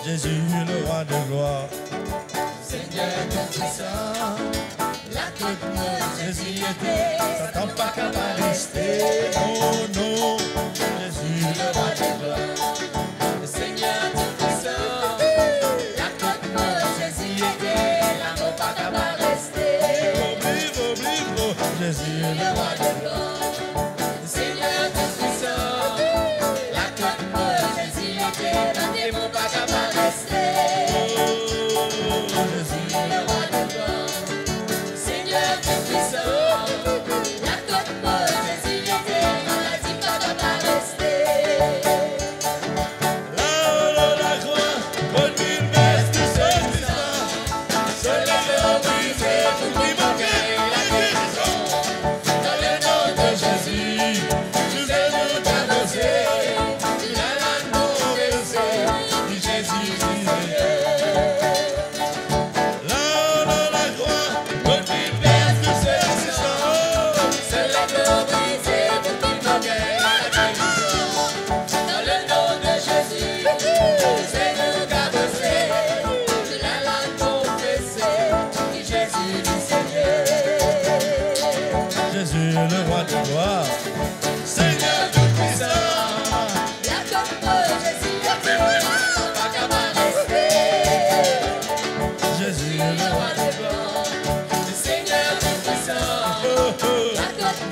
Jésus, le roi de gloire. Seigneur Tout-Puissant, la côte Jésus était, Satan pas capable de rester. Oh non, Jésus, Le roi de gloire, le Seigneur Tout-Puissant, la côte Jésus était, l'amour pas capable de rester. vive, Jésus, Le roi de gloire, le Seigneur Tout-Puissant, la côte Jésus était, l'amour pas capable de rester. Jésus, Le roi de gloire, Seigneur Tout-Puissant, la côte Jésus était, maladie pas capable de rester. là-haut de la croix, bonne ville, baisse du Saint-Christ, Soleil de brisé, tout qui manquait la guérison. Dans le nom de Jésus, nous allons t'annoncer, tu l'as l'anneau versé, dit Jésus du Seigneur. là-haut de la croix, bonne ville, baisse du Saint-Christ, Soleil de brisé, tout qui manquait la guérison. Dans le nom de Jésus, nous allons t'annoncer, tu l'as l'anneau versé, dit Jésus du Seigneur. Jésus, le roi de gloire. Seigneur Tout-Puissant, la côte Jésus était, pas capable de rester. Jésus, Le roi de gloire, le Seigneur Tout-Puissant, oh, la côte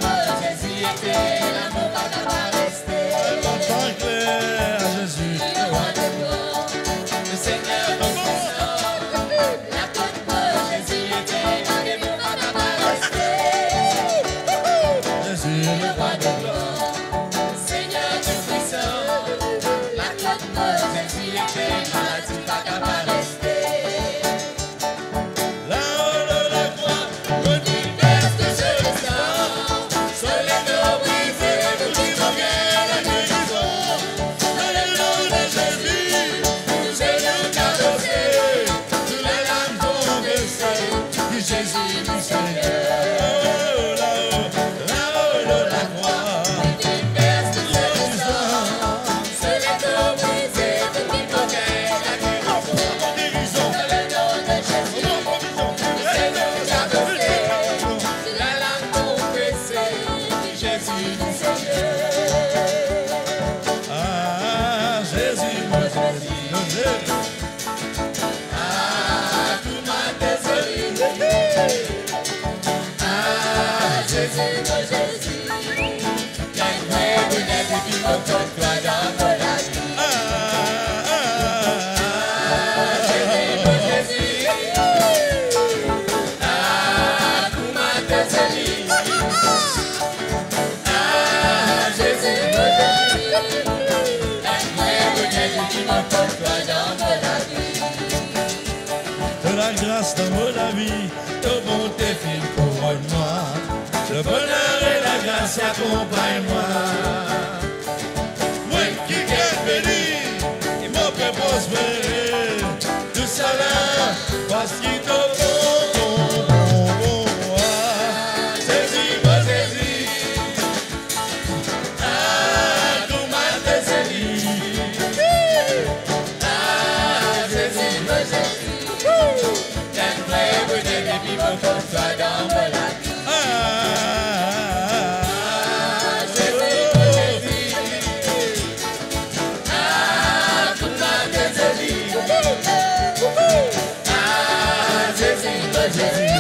Jésus était, l'amour pas capable de rester. entend clair, Jésus, Le roi de gloire, le Seigneur Tout-Puissant, la côte Jésus était, l'amour pas capable de rester. Jésus, Le roi de gloire, Seigneur Tout-Puissant, la côte Jésus était, maladie pas capable de rester. là-haut de la croix, bonne ville, Baisse de Jérusalem, soleil de brisé, tout qui manquait la guérison. Dans le nom de Jésus, nous allons t'annoncer, tous les larmes vont baisser, du Jésus du Seigneur. là-haut de la croix. Baisse de Jérusalem, soleil de brisé, tout qui manquait la guérison. Guérison, Dans le nom de Jésus, provision, nous allons t'annoncer, tous les larmes vont baisser, du Jésus du Seigneur. ah, Jésus, mon Jésus, mon Jésus. Ah, tout m'a désolé. Ah, Jésus, mon Jésus. Quel vrai bonheur depuis mon corps, toi dans mon la vie. Ah, Ah, Jésus, mon Jésus. Ah, tout m'a désolé. Ah, Jésus, mon Jésus. Quel vrai bonheur depuis mon corps, toi dans mon la vie. de la grâce dans mon vie, de bonté file couronne-moi. Le bonheur et la grâce accompagnent-moi. Moi qui est béni, il m'a fait prospérer. Tout ça là, parce qu'il te bon. Jésus, mon Jésus. Ah, tout m'a désolé. Ah, Jésus, mon Jésus. Quel vrai bonheur depuis mon corps, toi dans mon la vie. Ah, Ah, Jésus, mon Jésus. Ah, tout m'a désolé. Ah, Jésus, mon Jésus.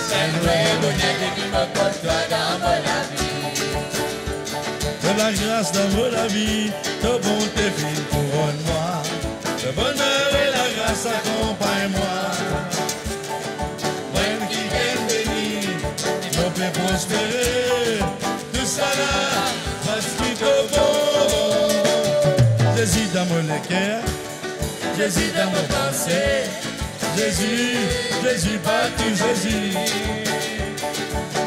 Quel vrai bonheur depuis mon corps, toi dans mon la vie. de la grâce dans mon vie, de bonté file couronne-moi. Le bonheur et la grâce accompagnent-moi. Moi qui est béni, il me fait prospérer. Tout ça là, parce qu'il te bon. Jésus dans mon cœur, Jésus dans mon pensée. Jésus, Jésus partout, Jésus.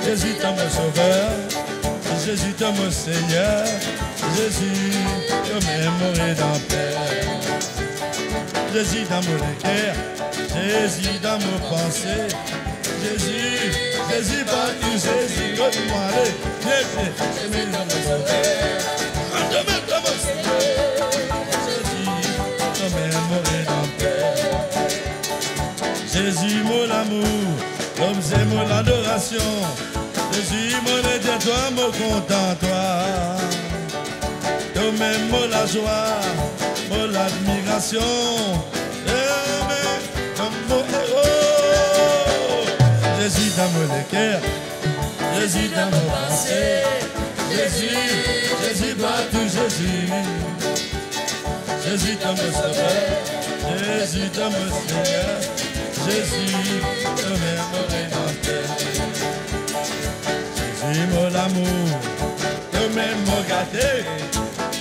Jésus dans mon sauveur. Jésus dans mon Seigneur. Jésus, comme mon rédempteur. Jésus dans mon cœur, Jésus dans mon pensée, Jésus, Jésus partout, Jésus, donne-moi les pieds, je mets dans mon sauver. Je mets dans mon sauver. Jésus, toi-même mon rédempteur. Jésus, mon amour, comme c'est mon adoration. Jésus, mon aide, toi, mon content, toi. Toi-même, mon la joie, mon l'admiration. Comme mon héros. Jésus dans mon cœur, Jésus dans mon passé. Jésus, Jésus partout, Jésus. Jésus dans mon sauveur, Jésus dans mon Seigneur. Jésus, toi-même, mon rédempteur. Jésus, mon amour, toi-même, mon gâté.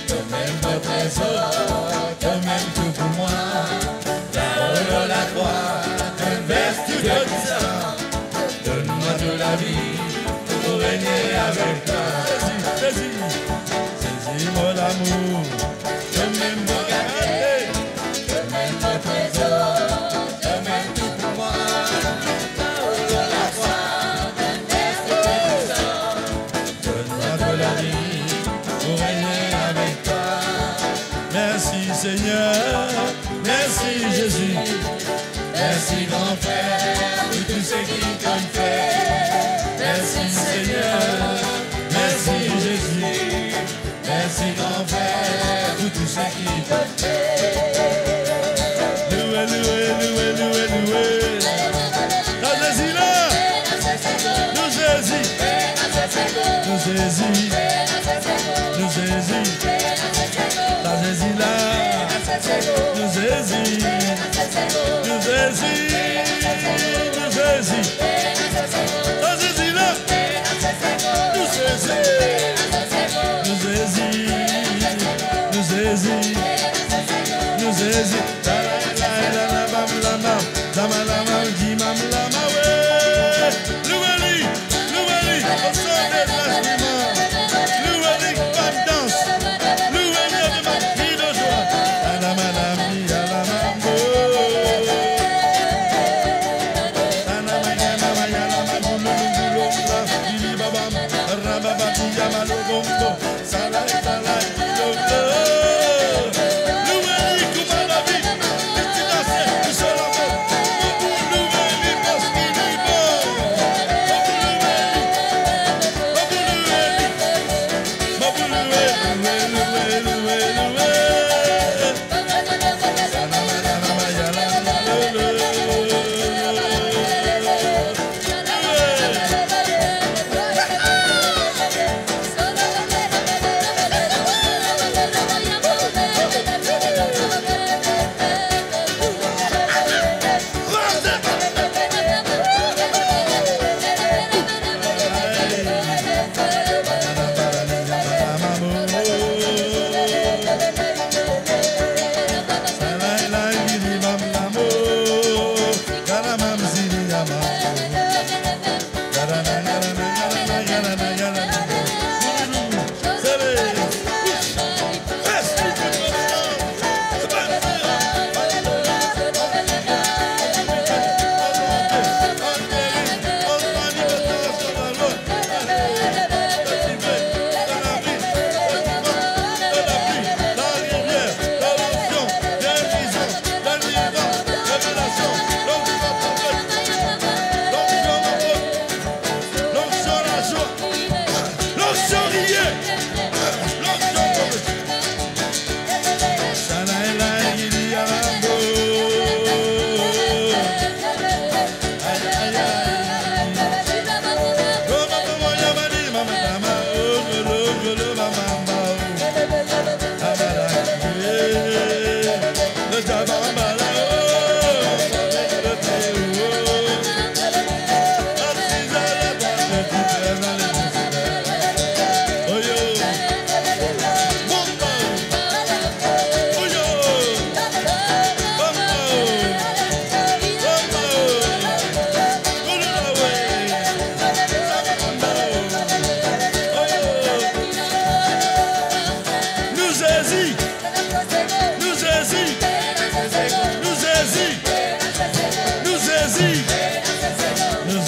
Toi-même, mon trésor, toi-même, tout pour moi. Là-haut dans la croix, un vertu de sang. Donne-moi de la vie pour régner avec toi. Jésus, Jésus, Jésus, mon amour, toi-même, mon gâté. Toi-même, mon trésor, toi-même, tout pour moi. Là-haut dans la croix, un vertu de sang. Donne-moi de la vie pour régner avec toi. Merci Seigneur, merci Jésus, merci grand frère pour tout ce qui t'ont fait. Merci Seigneur, merci Jésus, merci grand frère pour tout ce qui t'ont fait. Loué, loué, loué, loué, loué. Dans Jésus là, nous Jésus, nous Jésus, nous Jésus. Dans Jésus là, nous Jésus, nous Jésus, nous Jésus. Dans Jésus là, nous Jésus, nous Jésus, nous Jésus, nous Jésus. Louez-lui, louez-lui, au son des instruments. Louez-lui, pas de danse. Louez-lui avec ma cri de joie. Alamalami, alamambo. Louez-lui, comment la vie, petit dansé, du sol en bas. Louez-lui, parce qu'il est bon. Nous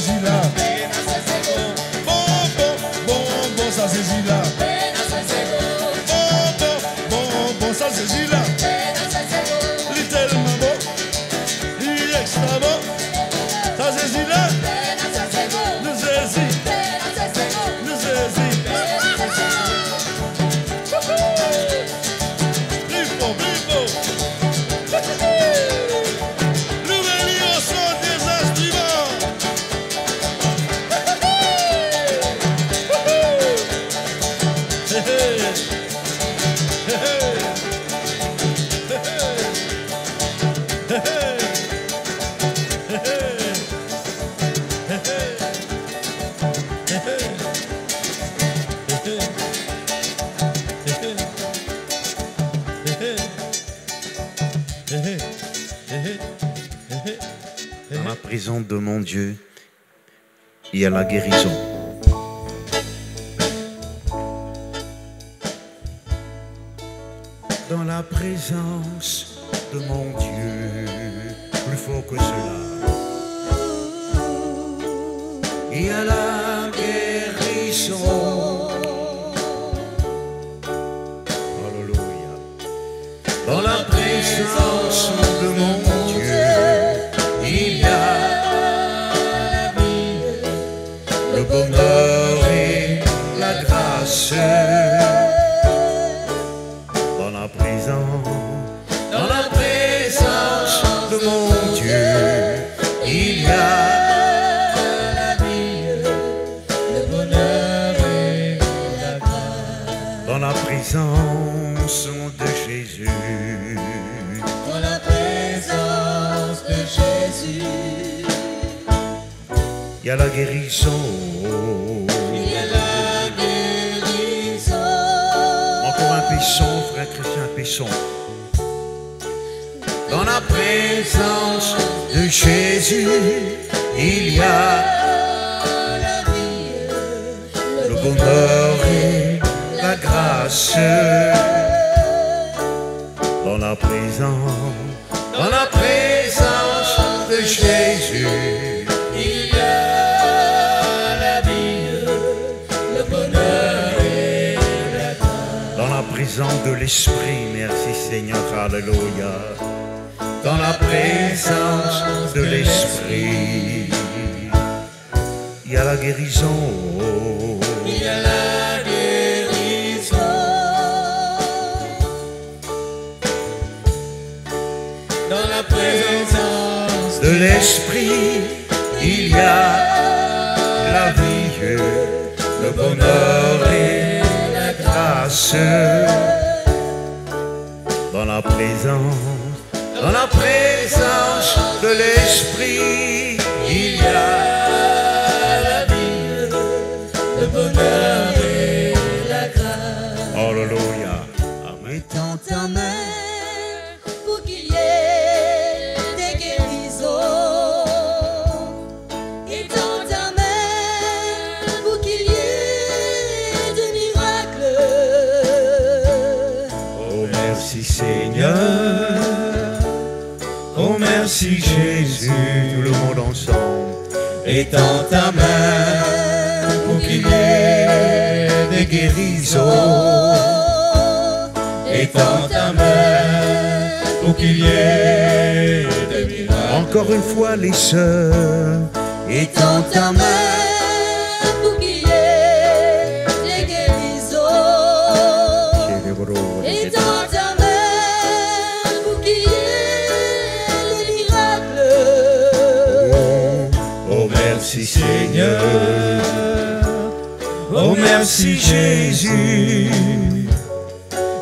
c'est là. Bon, bon, bon, bon, ça c'est là. Bon, bon, bon, bon, ça c'est là. Il est tellement bon, il est extra bon. Ça c'est là. Nous c'est nous c'est plus fort, plus fort. Nouvelle au son des instruments. Dans la présence de mon Dieu, il y a la guérison. Dans la présence de mon Dieu, plus fort que cela, il y a la guérison. Alléluia. Dans la présence de mon Dieu, il y a la vie, le bonheur et la grâce. Dans la présence de mon Dieu, il y a la vie, le bonheur et la grâce. Dans la présence de Jésus, Dans la présence de Jésus, il y a la guérison. il y a la guérison. Encore un péchon, frère Christian, un péchon. Dans la présence de Jésus, il y a La vie, le bonheur et la grâce. Dans la présence de Jésus, il y a la vie, le bonheur et la grâce. dans la présence de l'Esprit, merci Seigneur, alléluia. Dans la présence de l'Esprit, il y a la guérison. Il y a la guérison. Dans la présence De l'Esprit, il y a la vie, le bonheur et la grâce. Dans la présence de l'Esprit, il y a la vie, le bonheur et la grâce. Alléluia. Amen. Étends ta main pour qu'il y ait des guérisons. Étends ta main pour qu'il y ait des miracles. Oh merci Seigneur. Oh merci Jésus. Tout le monde ensemble. Étends ta main pour qu'il y ait des guérisons. Étends ta main pour qu'il y ait des miracles. Encore une fois les sœurs. Étends ta main pour qu'il y ait des guérisons. Étends ta main pour qu'il y ait des miracles. Oh merci Seigneur. Oh merci Jésus.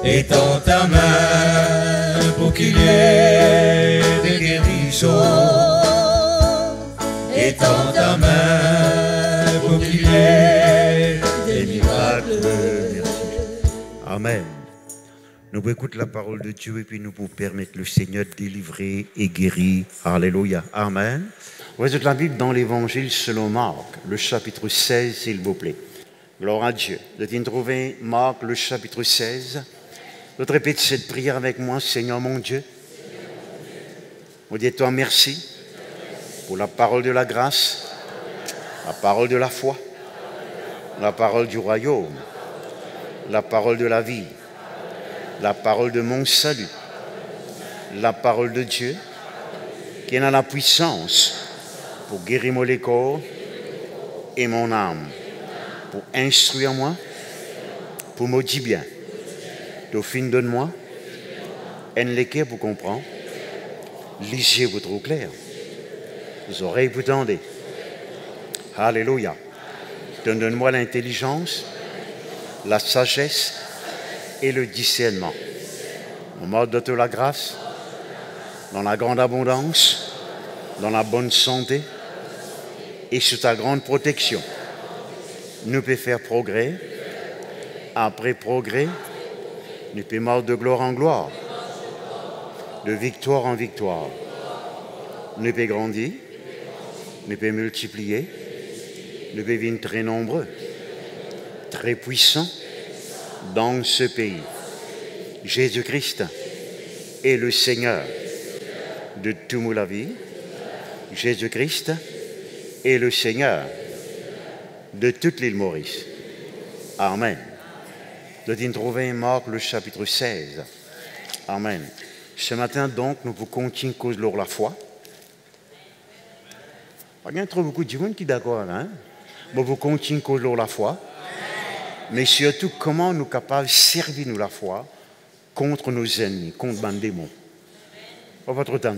Étends ta main pour qu'il y ait des guérisons. Étends ta main pour qu'il y ait des miracles. Amen. Nous pouvons écouter la parole de Dieu et puis nous pouvons permettre le Seigneur de délivrer et guérir. Alléluia. Amen. Vous êtes la Bible dans l'évangile selon Marc, le chapitre 16, s'il vous plaît. Gloire à Dieu. Vous allez trouver Marc, le chapitre 16. Vous répétez cette prière avec moi, Seigneur mon Dieu. Vous dites toi merci pour la parole de la grâce La parole de la foi. La parole du royaume. La parole de la vie. La parole de mon salut. La parole de Dieu qui est dans la puissance pour guérir mon corps et mon âme, pour instruire moi, pour me dire bien. Dauphine, donne-moi un l'équerre pour comprendre, lisez vous trop clair, les oreilles pour tendre. Alléluia. Donne-moi l'intelligence, la sagesse et le discernement. Au mode de la grâce, dans la grande abondance, dans la bonne santé et sous ta grande protection. Nous pouvons faire progrès, après progrès, nous pouvons mordre de gloire en gloire, de victoire en victoire. Nous pouvons grandir, nous pouvons multiplier, nous pouvons devenir très nombreux, très puissants dans ce pays. Jésus-Christ est le Seigneur de toute la vie. Jésus-Christ est le Seigneur de toute l'île Maurice. Amen. Nous devons trouver Marc le chapitre 16. Amen. Ce matin, donc, nous pouvons continuer cause de la foi. Il y a trop beaucoup de gens qui sont d'accord, hein? Nous pouvons continuer cause de la foi. Mais surtout, comment nous sommes capables de servir nous la foi contre nos ennemis, contre les démons. Pas votre temps.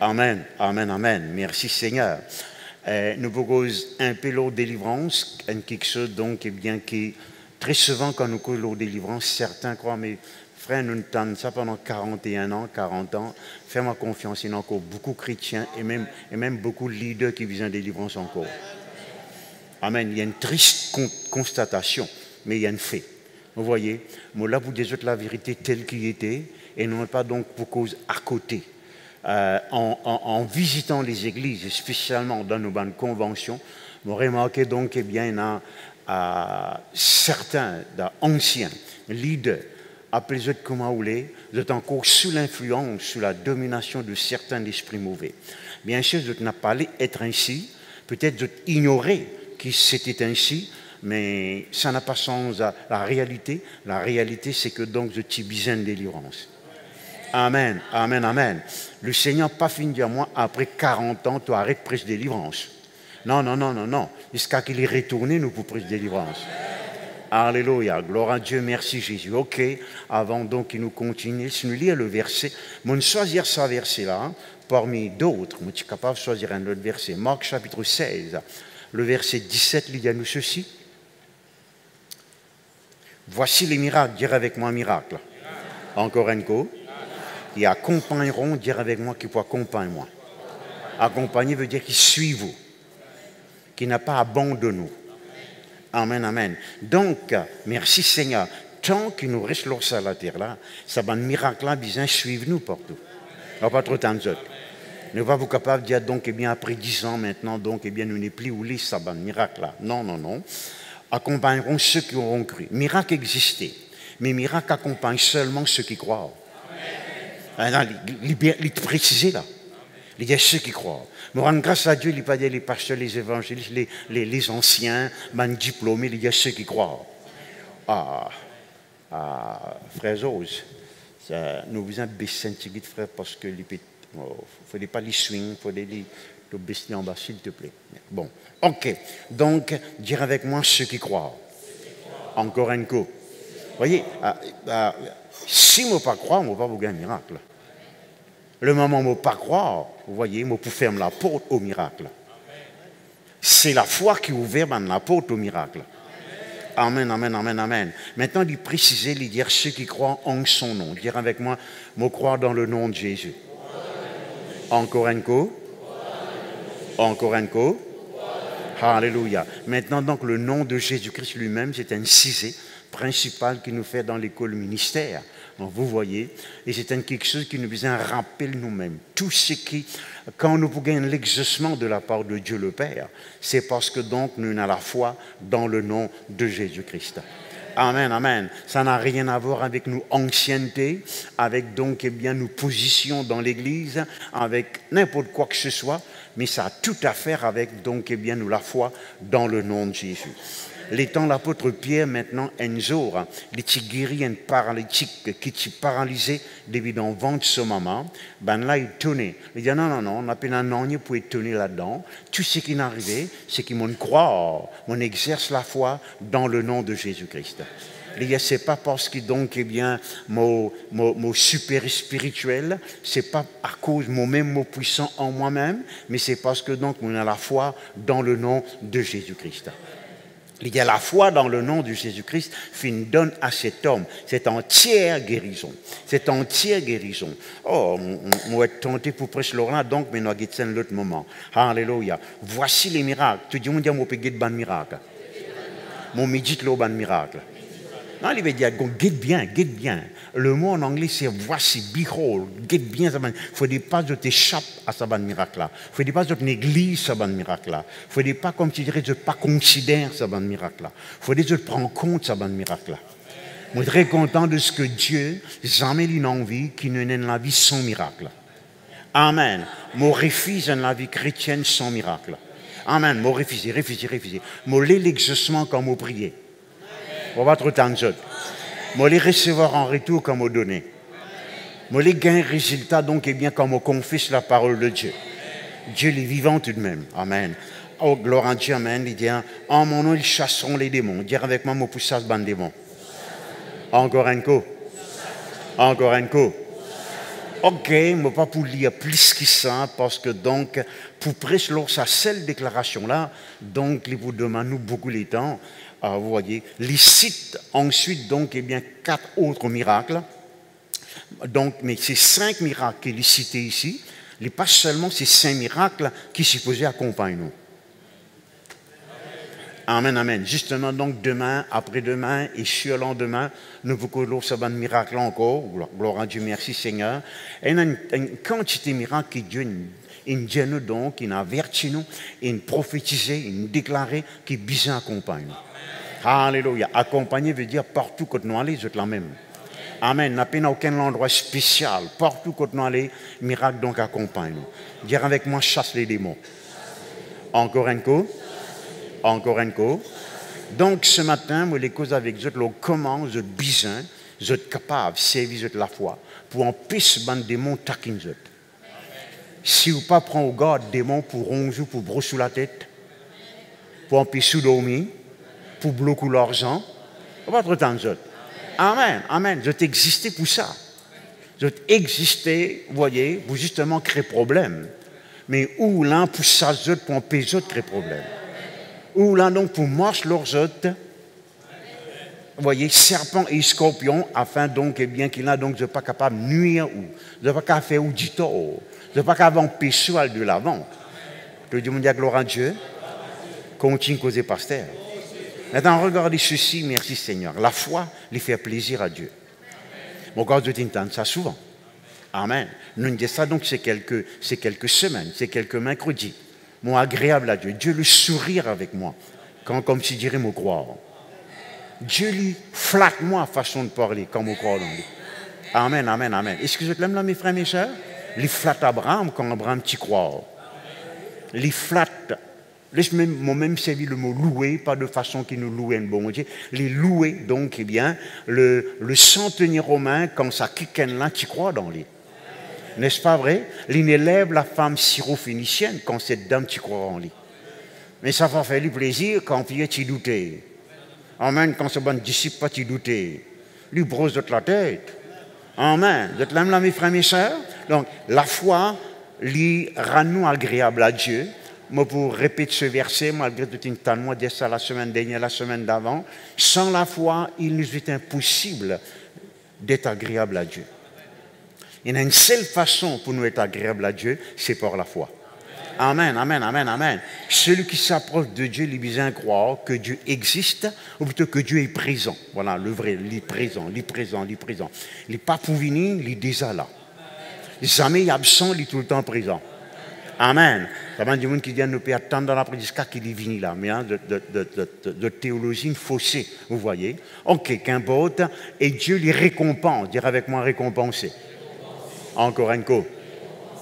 Amen, amen, amen. Merci Seigneur. Nous proposons un peu leur délivrance, quelque chose donc eh bien qui très souvent quand nous causons leur délivrance, certains croient mais frère nous entendons ça pendant 41 ans, 40 ans. Fais-moi confiance, il y a encore beaucoup de chrétiens et même beaucoup de leaders qui visent une délivrance encore. Amen. Il y a une triste constatation, mais il y a un fait. Vous voyez, moi là vous dites la vérité telle qu'il était et non pas donc pour cause à côté. En visitant les églises, spécialement dans nos bandes conventions, vous remarquez donc eh bien certains anciens leaders, appelez-eux comment vous voulez, vous êtes encore sous l'influence, sous la domination de certains esprits mauvais. Bien sûr, vous n'avez pas être ainsi, peut-être vous ignorez que c'était ainsi, mais ça n'a pas sens à la réalité. La réalité, c'est que donc vous avez besoin de délivrance. Amen, amen, amen. Le Seigneur n'a pas fini de dire moi, après 40 ans, tu arrêtes prise de délivrance. Non, non, non, non, non. Jusqu'à qu'il est retourné, nous pour prise de délivrance. Alléluia, gloire à Dieu, merci Jésus. Ok, avant donc qu'il nous continue, si nous lisons le verset, on choisir ce verset-là, hein, parmi d'autres, je suis capable de choisir un autre verset. Marc chapitre 16, le verset 17, il dit à nous ceci. Voici les miracles, dire avec moi miracle. Encore un coup. Qui accompagneront, dire avec moi, qui peut accompagner moi. Accompagner veut dire qu'ils suivent vous, qui n'a pas abandonné nous. Amen, amen. Donc, merci Seigneur. Tant qu'il nous reste sur la terre là, ça va un miracle là, besoin suivre nous partout. On n'a pas trop de temps de nous pas vous capable de dire donc, eh bien, après 10 ans maintenant, donc, eh bien, nous n'est plus où lit ça va un miracle là. Non, non, non. Accompagneront ceux qui auront cru. Miracle existait, mais miracle accompagne seulement ceux qui croient. Il est précisé là. Il y a ceux qui croient. Nous rendons grâce à Dieu, il n'y a pas les pasteurs, les évangélistes, les anciens, les diplômés, il y a ceux qui croient. Frère Zose, nous vous avons baissé un petit peu, frère, parce que il ne faut pas les swing, il faut les baisser en bas, s'il te plaît. Bon, ok. Donc, dire avec moi ceux qui croient. Encore un coup. Vous voyez, si je ne pas croire, je ne vais pas vous gagner un miracle. Le moment où je ne pas croire, vous voyez, je peux fermer la porte au miracle. C'est la foi qui ouvre la porte au miracle. Amen, amen, amen, amen. Maintenant, il préciser, il dire ceux qui croient en son nom. Dire avec moi, je crois dans le nom de Jésus. Encore un coup. Encore un coup. Alléluia. Maintenant, donc, le nom de Jésus-Christ lui-même, c'est un cisé principal qui nous fait dans l'école ministère. Donc, vous voyez, et c'est quelque chose qui nous vient rappeler nous-mêmes. Tout ce qui, quand nous gagnons l'exaucement de la part de Dieu le Père, c'est parce que donc nous avons la foi dans le nom de Jésus-Christ. Amen, amen. Ça n'a rien à voir avec nos anciennetés, avec donc, eh bien, nos positions dans l'Église, avec n'importe quoi que ce soit, mais ça a tout à faire avec, donc, eh bien, nous, la foi dans le nom de Jésus. L'étant l'apôtre Pierre, maintenant, un jour, il a guéri un paralytique qui était paralysé depuis dans le ventre de sa maman. Ben là, il tournait. Il dit non, on n'a pas un an pour tourner là-dedans. Tout ce qui est arrivé, c'est qu'ils m'ont croire, on exerce la foi dans le nom de Jésus-Christ. Il dit, c'est pas parce que donc, eh bien, mon super spirituel, c'est pas à cause de mon même mot puissant en moi-même, mais c'est parce que donc, on a la foi dans le nom de Jésus-Christ. Il y a la foi dans le nom de Jésus-Christ qui donne à cet homme cette entière guérison. Cette entière guérison. Oh, on va être tenté pour prêcher Laurent, donc, mais nous avons l'autre moment. Alléluia. Voici les miracles. Tu dis, on dit, on peut dire un miracle. Mon médite le bon miracle. Non, il veut dire, guette bien. Le mot en anglais, c'est voici, behold, guette bien. Il ne faut pas que tu t'échappes à ce bon miracle-là. Il ne faut pas que tu négliges ce bon miracle-là. Il ne faut pas, comme tu dirais, tu ne pas considères ce bon miracle-là. Il faut que tu prends compte de ce bon miracle-là. Je suis très content de ce que Dieu, jamais une envie qui ne naît dans la vie sans miracle. Amen. Mon refuse dans la vie chrétienne sans miracle. Amen. Mon refuse. Mon l'exaucement comme mon prier. On va trop temps de moi les recevoir en retour comme on donné. Moi les gains résultat donc eh bien comme on confesse la parole de Dieu. Dieu est vivant tout de même. Amen. Oh gloire à Dieu, amen. Il dit en mon nom ils chasseront les démons. Dire avec moi mon poussage ban démons. Encore un coup. Ok, mais pas pour lire plus que ça, parce que donc, pour prêcher lors sa seule déclaration-là, donc, il vous demande nous beaucoup de temps. Vous voyez, les cite ensuite, donc, eh bien, 4 autres miracles. Donc, mais ces 5 miracles qu'il est cité ici, pas seulement ces 5 miracles qui supposés accompagner nous. Amen, amen. Justement, donc, demain, après-demain et sur le lendemain, nous vous connaissons ce bon miracle encore. Gloire à Dieu, merci Seigneur. Et il y a une quantité de miracles que Dieu nous donc, il avertit nous, il prophétisé, il déclaré, qui bien accompagne. Alléluia. Accompagner veut dire partout que nous allons, c'est la même. Amen. N'a pas aucun endroit spécial. Partout que nous allons, miracle donc accompagne nous. Dire avec moi, chasse les démons. Encore un coup. Donc ce matin, moi les causes avec vous, comment vous êtes besoin, vous êtes capable de servir la foi pour empêcher les démons taquiner. Si vous ne pas prendre au garde des démons pour ronger, pour brosser la tête, pour empêcher de dormir, pour bloquer l'argent, vous pas trop temps de Amen, amen. Vous existez pour ça. Vous existez, vous voyez, pour justement créer problème. Mais où l'un pour ça, pour empêcher de créer problème. Ou là donc pour marcher leurs autres, vous voyez, serpents et scorpions, afin donc, eh bien, qu'il n'a donc de pas capable de nuire ou de pas capable faire ou du tort, de pas capable empêcher de l'avant. Je dis mon Dieu, gloire à Dieu, continue à causer pasteur. Maintenant, regardez ceci, merci Seigneur. La foi, lui fait plaisir à Dieu. Mon gars, je t'entends ça souvent. Amen. Nous disons ça donc, c'est quelques semaines, c'est quelques mercredis. Mon agréable à Dieu. Dieu lui sourire avec moi, comme si dirait mon croire. Dieu lui flatte moi façon de parler, comme mon croire dans lui. Amen, amen, amen. Est-ce que je l'aime là, mes frères, mes soeurs? Il flatte Abraham quand Abraham t'y croit. Il flatte. Laisse-moi même servir le mot louer, pas de façon qu'il nous louait un bon Dieu. Les louer, donc, eh bien, le centenier romain, quand ça quitte là, t'y croit dans lui. N'est-ce pas vrai? Il élève la femme syrophénicienne quand cette dame t'y croit en lui. Mais ça va faire du plaisir quand Pierre t'y doutait. Amen, quand ce bon disciple pas t'y douter. Lui brosse de la tête. Amen. Vous êtes là, mes frères, mes soeurs? Donc, la foi, lui rend nous agréable à Dieu. Moi, pour répéter ce verset, malgré tout un temps, moi, dès ça la semaine dernière, la semaine d'avant, sans la foi, il nous est impossible d'être agréable à Dieu. Il y a une seule façon pour nous être agréable à Dieu, c'est par la foi. Amen, amen, amen, amen. Celui qui s'approche de Dieu, il est besoin de croire que Dieu existe, ou plutôt que Dieu est présent. Voilà, le vrai, il est présent. Il n'est pas pour venir, il est déjà là. Jamais il est absent, il est tout le temps présent. Amen. Ça va dire qui dit nous peut attendre dans la jusqu'à qu'il est venu là, mais hein, de théologie faussée, vous voyez. Ok, qu'importe. Et Dieu les récompense, dire avec moi récompenser. Encore un coup.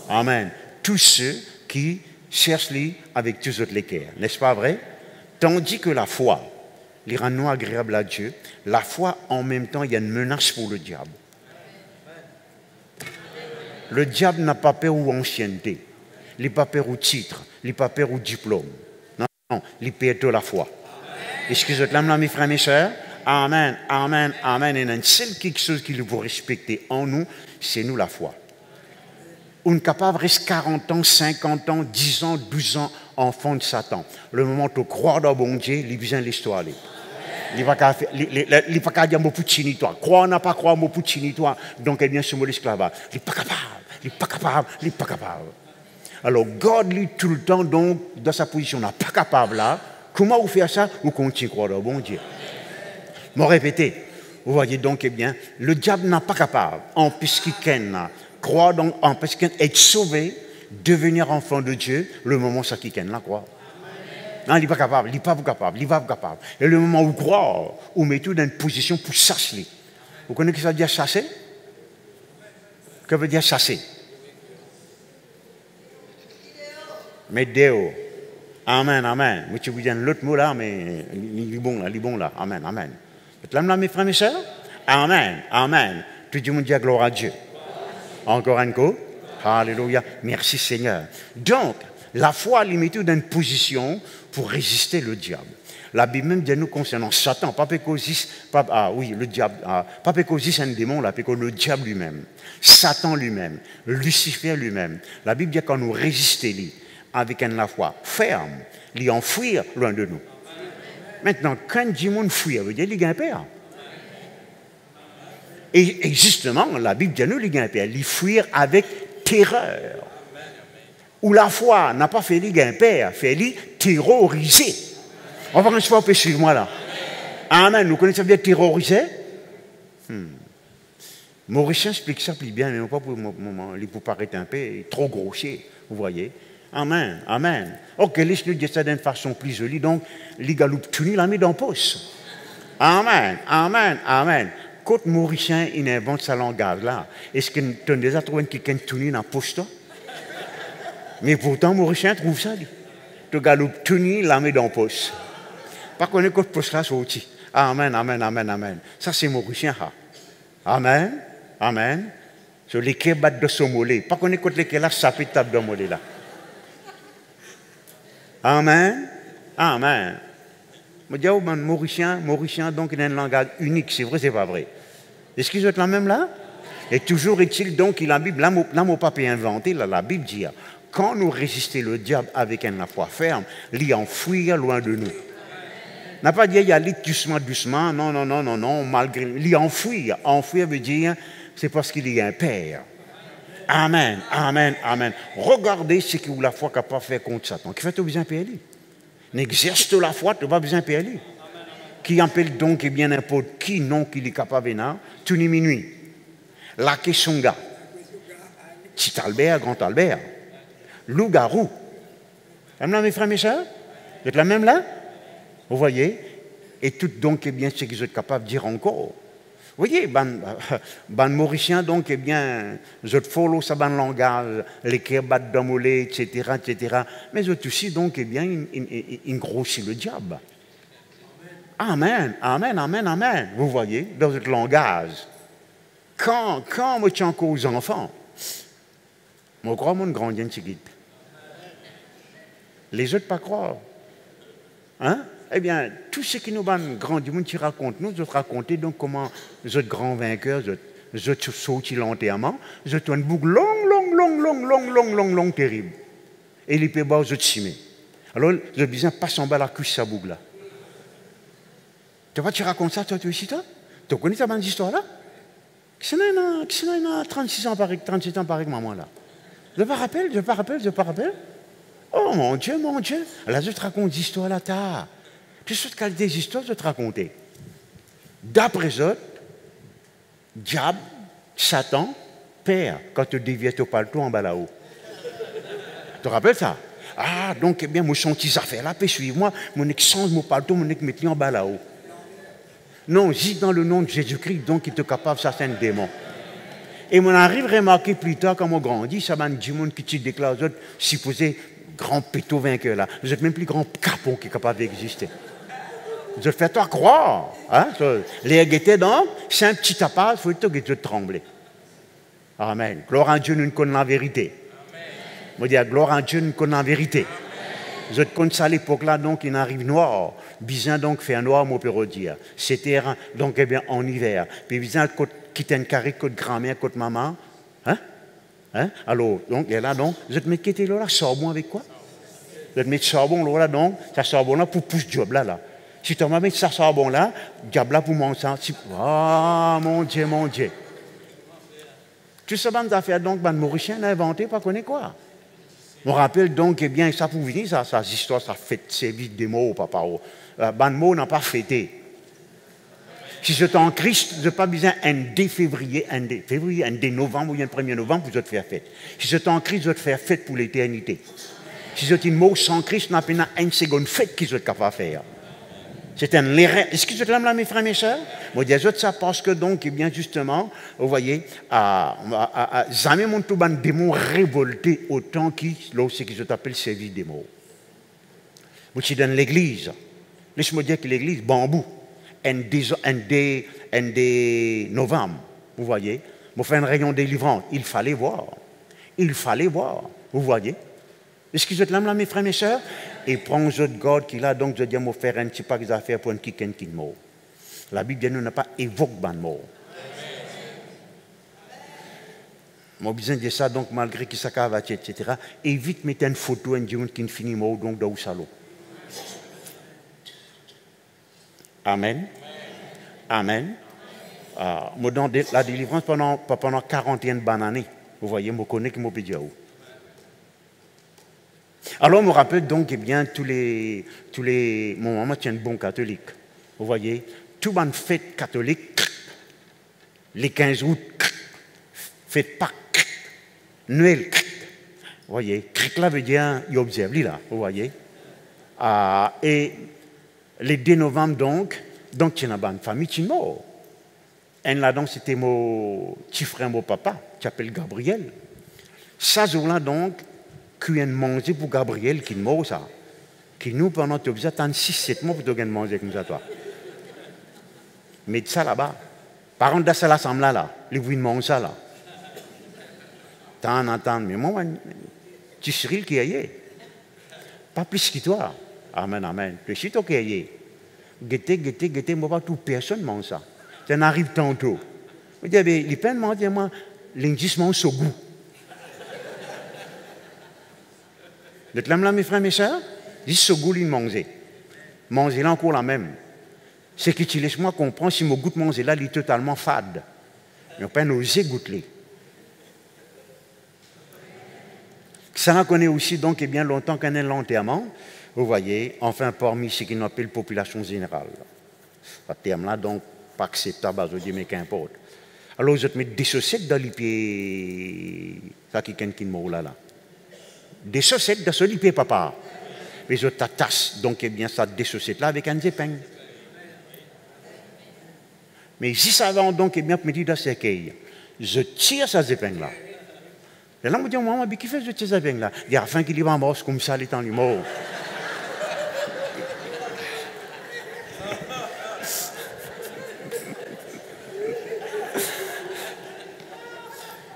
Amen. Tous ceux qui cherchent lui avec tous autres l'équerre, n'est-ce pas vrai? Tandis que la foi, les rend nous agréables à Dieu, la foi en même temps, il y a une menace pour le diable. Le diable n'a pas peur ou ancienneté. Il n'a pas peur au titre, il n'a pas peur au diplôme. Non, non, il perd de la foi. Excusez-moi, mes frères et mes sœurs. Amen, amen, amen. Et il y a une seule quelque chose qu'il faut respecter en nous, c'est nous la foi. On est capable de rester 40 ans, 50 ans, 10 ans, 12 ans, enfant de Satan. Le moment où tu crois dans bon Dieu, il vient l'histoire. Il ne va pas dire beaucoup de toi. Croire n'a pas croire beaucoup de toi. Donc, eh bien, ce mot l'esclavage. Il n'est pas capable, il n'est pas capable, il n'est pas capable. Alors, garde-lui tout le temps, donc, dans sa position, n'est pas capable là. Comment vous faites ça? Vous continuez à croire dans bon Dieu. Je vais répéter. Vous voyez donc, eh bien, le diable n'est pas capable, en puisqu'il croire donc, en puisqu'il être sauvé, devenir enfant de Dieu, le moment où ça qui la croix. Non, il n'est pas capable, il n'est pas capable, il n'est pas capable. Et le moment où croire, vous mettez dans une position pour chasser. Vous connaissez ce que ça veut dire chasser? Que veut dire chasser? Mettre dehors. Amen, amen. Moi, tu vous dis l'autre mot là, mais il est bon là. Amen, amen. Vous êtes là, mes frères et mes sœurs? Amen, amen. Tout le monde dit gloire à Dieu. Encore un coup. Alléluia. Merci Seigneur. Donc, la foi limite dans une position pour résister le diable. La Bible même dit nous concernant Satan, pas pécosis, le diable, pas pécosis un démon, là, péco le diable lui-même, Satan lui-même, Lucifer lui-même. La Bible dit quand nous résistons avec la foi ferme, l'y enfouir loin de nous. Maintenant, quand du monde fuir, veut dire qu'il y a un père. Et justement, la Bible dit nous, il y a un père, l'y fuir avec terreur. Où la foi n'a pas fait l'y un père, fait l'y terroriser. On va encore une suivre moi là. Amen. Vous connaissez bien terroriser? Mauricien explique ça plus bien, mais pas pour paraître un peu trop grossier, vous voyez. Amen, amen. Ok, laisse-nous dire ça d'une façon plus jolie. Donc, les galoups tunis l'a mis dans le poste. Amen, amen, amen. Quand Mauricien il invente sa langage là, est-ce que tu as déjà trouvé quelqu'un tuni dans le poste? Mais pourtant, Mauricien trouve ça. Tu galoup tuni l'a mis dans le poste. Pas qu'on ait qu'autre poste là sorti. Amen, amen, amen, amen. Ça c'est Mauricien. Amen, amen. Sur les quais battent de son mollet. Pas qu'on ait qu'autre les quais là, ça peut taper dans le mollet là. Amen, amen. Je dis, Mauricien, donc il a un langage unique, c'est vrai, c'est pas vrai. Est-ce qu'ils sont là même là? Et toujours est-il donc, la Bible, là, mon papa est inventé, là, la Bible dit, quand nous résistons le diable avec une foi ferme, l'y enfouir loin de nous. N'a pas dit, il y a doucement, doucement, non, malgré, l'y enfouir. Enfouir veut dire, c'est parce qu'il y a un père. Amen, amen, amen. Regardez ce que la foi capable de faire contre Satan. Qui fait tout besoin de payer? N'exerce la foi, tu n'as pas besoin de payer. Qui appelle donc et bien n'importe qui non qu'il est capable de tout ni minuit. La Kessonga, Petit Albert, Grand Albert, Loup-garou. Même mes frères, mes soeurs? Vous êtes là même là? Vous voyez? Et tout donc et bien ce qu'ils sont capables de dire encore. Vous voyez, ban Mauricien, donc, eh bien, je follow ça, ban langage, les qui battent dans le etc., etc. Mais je aussi, donc, eh bien, il grossit le diable. Amen, amen, amen, amen. Vous voyez, dans votre langage. Quand je tiens encore aux enfants, je crois que mon grand bien les autres pas croire. Hein? Eh bien, tout ce qui nous va grand du monde qui raconte, nous raconter donc comment les autres grands vainqueurs, les autres sautent l'enterrement, les autres ont une boucle longue, terrible. Et les pébards, les autres cimés. Alors, les autres besoin passe en bas la cuisse, sa boucle là. Tu vois, tu racontes ça, toi aussi, toi? Tu connais ta bande d'histoire là? Qui a 36 ans pareil que maman là? Je ne me rappelle. Oh mon Dieu. Alors, je te raconte des histoires là, t'as. Puis, ce des histoires, je te raconter. D'après eux, diable, Satan, père, quand tu dévies ton paletot en bas là-haut. Tu te rappelles ça? Ah, donc, eh bien, moi, je sens affaires là, puis suivre-moi, mon exchange, mon paletot, mon mettre en bas là-haut. Non, juste dans le nom de Jésus-Christ, donc, il te capable, ça, c'est un démon. Et on arrive à remarquer plus tard, quand on grandit, ça m'a dit, monde qui te déclare, vous êtes supposé grand péto vainqueur là. Vous êtes même plus grand capon qui est capable d'exister. Vous êtes fait toi croire. Hein? Les guettés donc, c'est un petit tapage, il faut que tu trembles. Amen. Gloire à Dieu, nous connaissons la vérité. Je dis, gloire à Dieu, nous connaissons la vérité. Vous êtes comme ça à l'époque là, donc il arrive noir. Bizin donc fait un noir, mon peut redire. C'était donc eh bien en hiver. Puis bizin quitte un carré côté grand-mère, côté maman. Hein? Hein? Alors, donc, il est là, donc, vous êtes mis qui était là, charbon avec quoi? Vous êtes mis charbon là, donc, ça charbon là pour pousser job là. Si tu m'as mis ça charbon là, job là pour manger ça. Ah, mon Dieu, mon Dieu. Tout ça, bonne affaire, donc, ben, Mauricien a inventé, pas connaît quoi. On rappelle donc, eh bien, ça pour venir, ça histoire, ça fait servir des mots, papa. Ben, mot n'a pas fêté. Si je suis en Christ, je n'ai pas besoin un dé février, un dé novembre ou un 1er novembre pour je te faire fête. Si je suis en Christ, je vais te faire fête pour l'éternité. Si je suis mort sans Christ, je n'ai pas une seconde fête qui je suis capable de faire. C'est un erreur. Est-ce que je te l'aime là, mes frères et mes sœurs? Moi, je dis ça parce que, donc, eh bien, justement, vous voyez, jamais mon tout ban démon révolté autant ce que je t'appelle service des mots. Moi, je suis dans l'église. Laisse-moi dire que l'église, bambou. Un des novembre, vous voyez, on fait un rayon délivrant. Il fallait voir. Il fallait voir. Vous voyez. Est-ce que vous êtes là, mes frères et mes sœurs? Et prends un jeu de God qui là, donc je dis, je vais faire un petit pas des affaires pour un kick mot. La Bible dit, nous n'a pas évoqué ban mot. Moi, besoin de ça, donc malgré qu'il s'accave, etc. Évite de mettre une photo, un dieu qui finit mot, donc dans le salon. Amen. Amen. Moi, dans la délivrance, pendant 41 années, vous voyez, je connais que je peux dire où. Alors, je me rappelle donc, eh bien, mon maman tient un bon catholique. Vous voyez, tout le monde fête catholique, les 15 août, fête Pâques, Noël, vous voyez, là veut dire, il observe, là, vous voyez. Et les 2 novembre, donc il y a une famille qui est morte. Et là, donc, c'était mon petit frère, mon papa, qui s'appelle Gabriel. Ça, jour-là, donc, qui a mangé pour Gabriel, qui est mort, ça. Qui nous, pendant que tu as 6-7 mois pour te manger comme ça, toi. Mais ça là-bas, par contre, dans ça, l'assemblée là, les bruits de manger ça là. T'en, mais moi, tu Cyril qui est. Pas plus que toi. Amen, amen. Tu es toi qui est. Guettez, moi, pas tout personne mange ça. Ça arrive tantôt. Je dis, les peines mangent, moi, l'indice mange au goût. Vous êtes là, mes frères, mes sœurs? Juste ce goût, il mange. Manger là encore la même. Ce qui te laisse moi comprendre si mon goût de manger là, il est totalement fade. Mais on peut pas oser goûter. Ça on connaît aussi donc et bien longtemps qu'on est l'enterrement, vous voyez, enfin parmi ce qu'on appelle population générale. Ce terme-là, donc, pas acceptable, je dis, mais qu'importe. Alors, je te mets des chaussettes dans les pieds, ça qui est mot là. Des chaussettes dans les pieds, papa. Mais je t'attache, donc, eh bien, ça, des chaussettes là avec un épingle. Mais si ça va donc, eh bien, me dire dans ce cercueil, je tire ces épingles là. Et là, on me dit, maman, qui fait ce tire ces épingles là? Il y a afin qu'il y va en mort comme ça, les temps du mort.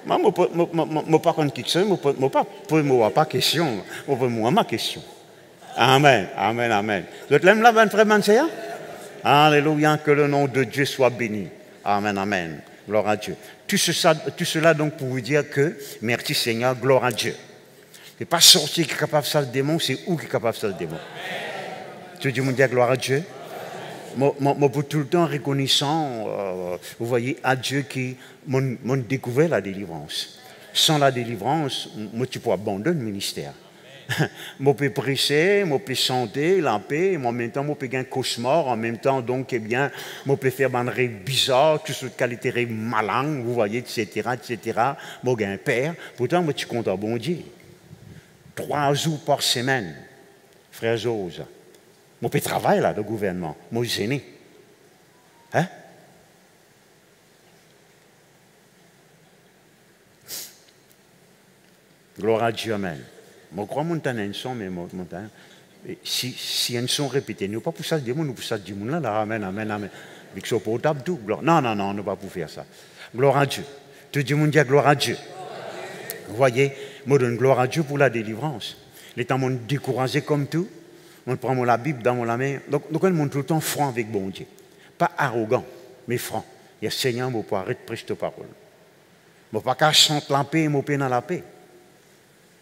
Moi, je ne pas contre qui que ce soit, je ne pas pas question, je pose ma question. Amen, amen, amen. Vous êtes là, mon frère Mansea? Alléluia, que le nom de Dieu soit béni. Amen, amen. Gloire à Dieu. Tout cela donc pour vous dire que, merci Seigneur, gloire à Dieu. Ce n'est pas sorcier qui est capable de faire ce démon, c'est où qui est capable de faire ce démon. Tu dis, mon Dieu, gloire à Dieu. Moi, pour tout le temps reconnaissant, vous voyez, à Dieu qui m'a découvert la délivrance. Sans la délivrance, moi, tu peux abandonner le ministère. Je peux prêcher, je peux chanter, la paix, mais en même temps, je peux gagner un cauchemar, en même temps, donc, eh bien, je peux faire des rêves bizarres, toutes sortes de qualités malins, vous voyez, etc., etc. Je gagne un père. Pourtant, moi, tu comptes à bon Dieu. 3 jours par semaine, frère Jose. Mon petit travail là, le gouvernement, moi gêné. Hein? Gloire à Dieu, amen. Je crois que un son, mais si un son répété, nous pas pour ça dire, nous pour ça dire, là, amen, amen, amen. Avec ce portable, tout. Non, non, non, nous pas pour faire ça. Gloire à Dieu. Tout le monde dit gloire à Dieu. Vous voyez, je donne gloire à Dieu pour la délivrance. Les temps m'ont découragé comme tout. On prend la Bible dans la main. Donc, on montre tout le temps franc avec bon Dieu. Pas arrogant, mais franc. Il y a Seigneur, je peux arrêter de prêcher ta parole. Je ne peux pas chanter la paix et me dans la paix.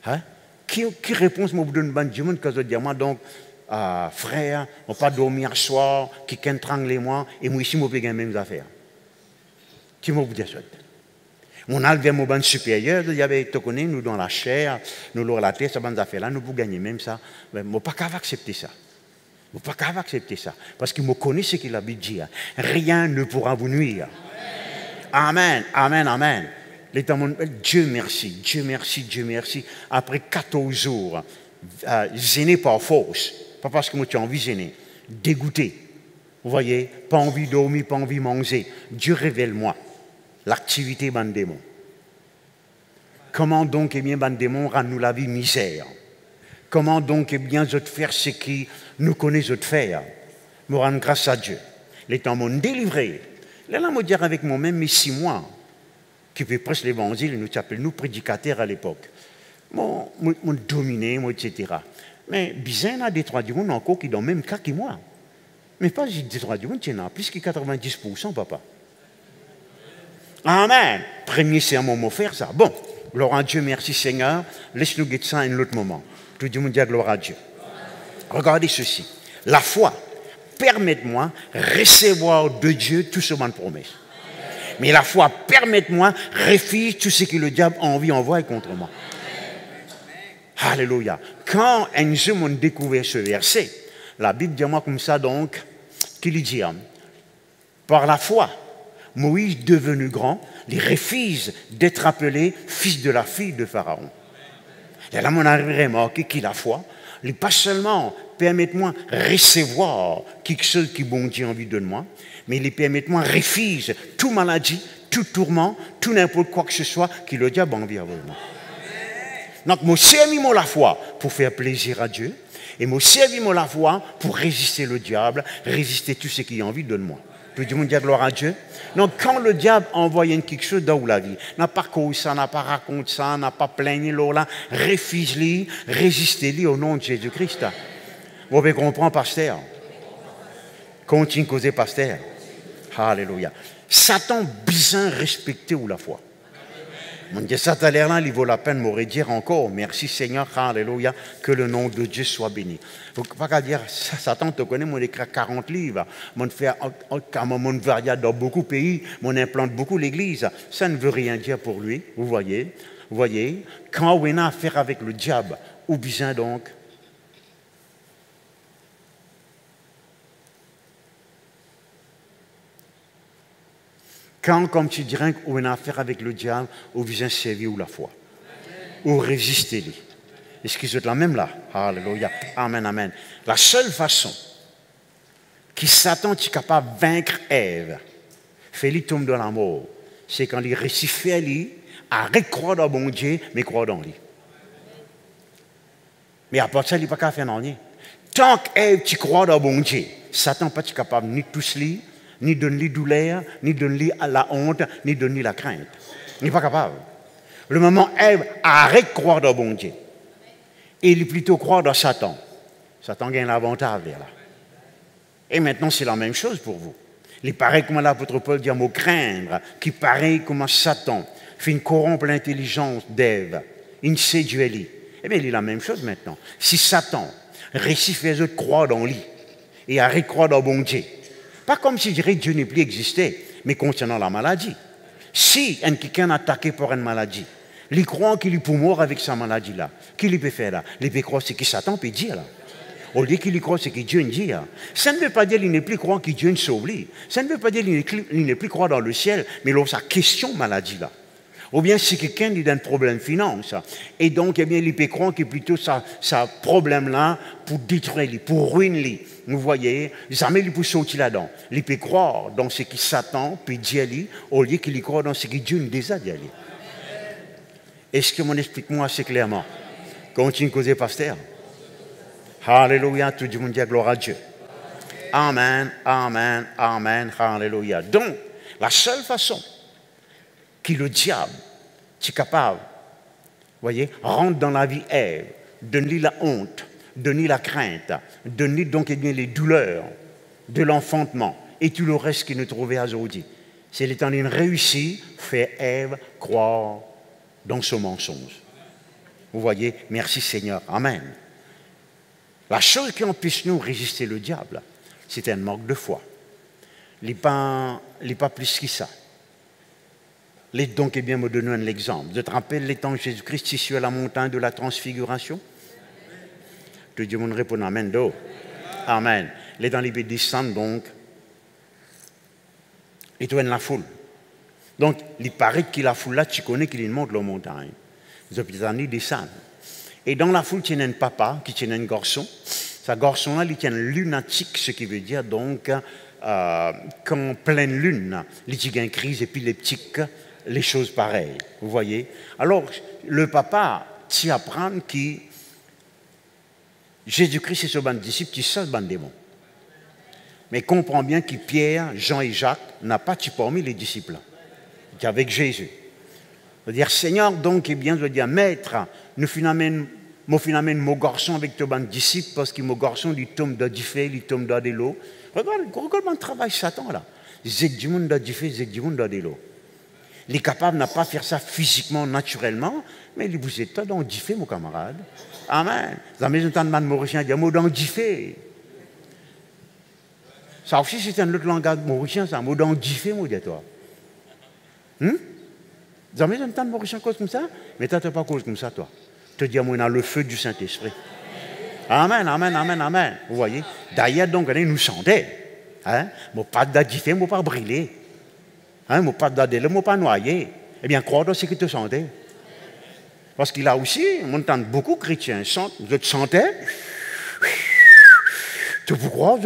Hein? Qui réponse me donne ban du monde quand je dis moi donc frère, on pas dormir ce soir, qui qu'entrangle moi et moi ici moi peux gagner les mêmes affaires. Qui me dit ça? Mon alve mon ban supérieur, il y avait te connais nous dans la chair, nous dans la terre, ça ban affaires là, nous pour gagner même ça. Mais moi pas capable accepter ça. Moi pas capable accepter ça parce que me connais ce qu'il a dit. Rien ne pourra vous nuire. Amen, amen, amen. Dieu merci, Dieu merci, Dieu merci. Après 14 jours, gêné par force, pas parce que moi tu as envie de gêner, dégoûté. Vous voyez, pas envie de dormir, pas envie de manger. Dieu révèle-moi l'activité ban démon. Comment donc, eh bien, ban démon rend nous la vie misère? Comment donc, eh bien, je te faire ce qui nous connaît, je te faire? Me rendre grâce à Dieu. Les temps m'ont délivré. Là, me dire avec moi-même, mais 6 mois. Qui fait presque l'évangile, nous appelons nous prédicateurs à l'époque. Moi, dominé, moi, etc. Mais bizarre, a des trois du monde encore qui dans le même cas que moi. Mais pas des trois du monde, il y en a plus que 90%, papa. Amen. Premier serment, m'a faire ça. Bon, gloire à Dieu, merci Seigneur. Laisse-nous guetter ça à un autre moment. Tout le monde dit gloire à Dieu. Regardez ceci. La foi, permette-moi recevoir de Dieu tout ce qu'on promet. Mais la foi, permette-moi, refuse tout ce que le diable a envie d'envoyer contre moi. Alléluia. Quand un jour on découvert ce verset, la Bible dit moi comme ça donc, qu'il dit, par la foi, Moïse devenu grand, il refuse d'être appelé fils de la fille de Pharaon. Et là, on a remarqué qu'il a foi, il pas seulement permette-moi recevoir quelque chose qui bon Dieu a envie de moi, mais il permette-moi refuse toute maladie, tout tourment, tout n'importe quoi que ce soit qui le diable a envie d'avoir moi. Donc, moi, servis la foi pour faire plaisir à Dieu, et moi, servis la foi pour résister le diable, résister tout ce qui a envie de moi. Tout le monde dit gloire à Dieu. Donc, quand le diable envoie quelque chose dans la vie, n'a pas cause ça, n'a pas raconté ça, n'a pas plaigné là, refuse-lui, résistez-lui au nom de Jésus-Christ. Vous pouvez comprendre, pasteur. Continue à causer, pasteur. Alléluia. Satan bien respecté ou la foi. Mon Dieu, ça a l'air là, il vaut la peine de me redire encore. Merci Seigneur, alléluia, que le nom de Dieu soit béni. Il ne faut pas dire, Satan te connaît, mon écrit 40 livres, mon fait mon varia dans beaucoup de pays, mon implante beaucoup l'église. Ça ne veut rien dire pour lui, vous voyez. Vous voyez, quand on a affaire avec le diable, ou bien donc, quand, comme tu dirais, on a affaire avec le diable, on vient servir ou la foi. Ou résister-lui. Est-ce qu'ils sont là même là? Alléluia. Amen, amen. La seule façon que Satan est capable de vaincre Ève, fait-il tomber dans la mort, c'est quand il réussit à lui, arrête de croire dans bon Dieu, mais croire dans lui. Mais à part ça, il n'est pas capable de faire rien. Tant qu'Ève, tu crois dans bon Dieu, Satan n'est pas capable ni de toucher lui, ni donner douleur, ni donner la honte, ni donner la crainte. Il n'est pas capable. Le moment où Ève arrête de croire dans bon Dieu, et il plutôt croire dans Satan. Satan gagne l'avantage là. Et maintenant, c'est la même chose pour vous. Il paraît comme l'apôtre Paul dit à mot craindre, qui paraît comme Satan fait une corrompre l'intelligence d'Ève, une séduit. Eh bien, il est la même chose maintenant. Si Satan réussit les autres croire dans lui et arrête de croire dans bon Dieu, pas comme si je dirais Dieu n'est plus existé, mais concernant la maladie. Si quelqu'un est attaqué par une maladie, il croit qu'il est pour mort avec sa maladie-là. Qu'il peut faire là? Il peut croire ce que Satan peut dire là. Au lieu qu'il croit ce que Dieu dit. Ça ne veut pas dire qu'il n'est plus croire que Dieu ne sauve lui. Ça ne veut pas dire qu'il n'est plus croire dans le ciel, mais dans sa question maladie là. Ou bien si quelqu'un a un problème finance, et donc eh bien, il peut croire que plutôt ça problème-là pour détruire, pour ruiner. Vous voyez, jamais il peut sortir là-dedans. Il peut croire dans ce qui Satan peut dire au lieu qu'il croit dans ce que Dieu nous déjà dit. Est-ce que mon explique-moi assez clairement? Continue à causer, pasteur. Alléluia, tout le monde dit gloire à Dieu. Amen, amen, amen, alléluia. Donc, la seule façon que le diable est capable, voyez, rentre dans la vie Ève, donne-lui la honte, donne-lui la crainte, donne-lui donc eh bien, les douleurs de l'enfantement et tout le reste qu'il nous trouvait aujourd'hui. C'est l'Éternel réussit, fait Ève croire dans ce mensonge. Vous voyez, merci Seigneur, amen. La chose qui empêche nous de résister le diable, c'est un manque de foi. Il n'est pas plus que ça. Les donc, eh bien, me donner un exemple. Je te rappelle les temps de Jésus-Christ ici à la montagne de la transfiguration? Tout le monde répond amen d'eau. Amen. Les dans les descendent donc, et tu es la foule. Donc, il paraît que la foule là, tu connais qu'il monte la montagne. Les hôpitaux descendent. Et dans la foule, il y a un papa qui tient un garçon. Ce garçon-là, il tient un lunatique, ce qui veut dire donc qu'en pleine lune, il y a une crise épileptique, les choses pareilles. Vous voyez? Alors, le papa t'y apprend que Jésus-Christ et ses disciples, qui sont des démons. Mais comprend bien que Pierre, Jean et Jacques n'ont pas tué parmi les disciples, qu'avec Jésus. C'est-à-dire, Seigneur, donc, eh bien, je veux dire, Maître, nous finalement mon garçon avec tes disciples, parce que mon garçon, il tombe dans du feu, il tombe dans de l'eau. Regarde mon travail, Satan, là. C'est du monde dans du feu, c'est du monde dans de l'eau. Il est capable de ne pas faire ça physiquement, naturellement, mais il vous êtes dans du feu, mon camarade. Amen. La maison de Mauricien, il y a un mot dans du feu. Ça aussi, c'est un autre langage mauricien, c'est un mot dans du feu, moi, dis-toi. Vous avez un temps de Mauricien cause comme ça? Mais tu n'as pas cause comme ça, toi. Te dire, moi, on a le feu du Saint-Esprit. Amen, amen, amen, amen. Vous voyez? D'ailleurs, donc, nous chantait. Hein? Mon pas d'adifé, mon pas brûlé. Hein? Mon pas d'adélé, mon pas noyé. Eh bien, crois dans ce que tu chantais. Parce qu'il a aussi, on entend beaucoup de chrétiens chantent. Je te chantais. Tu peux croire,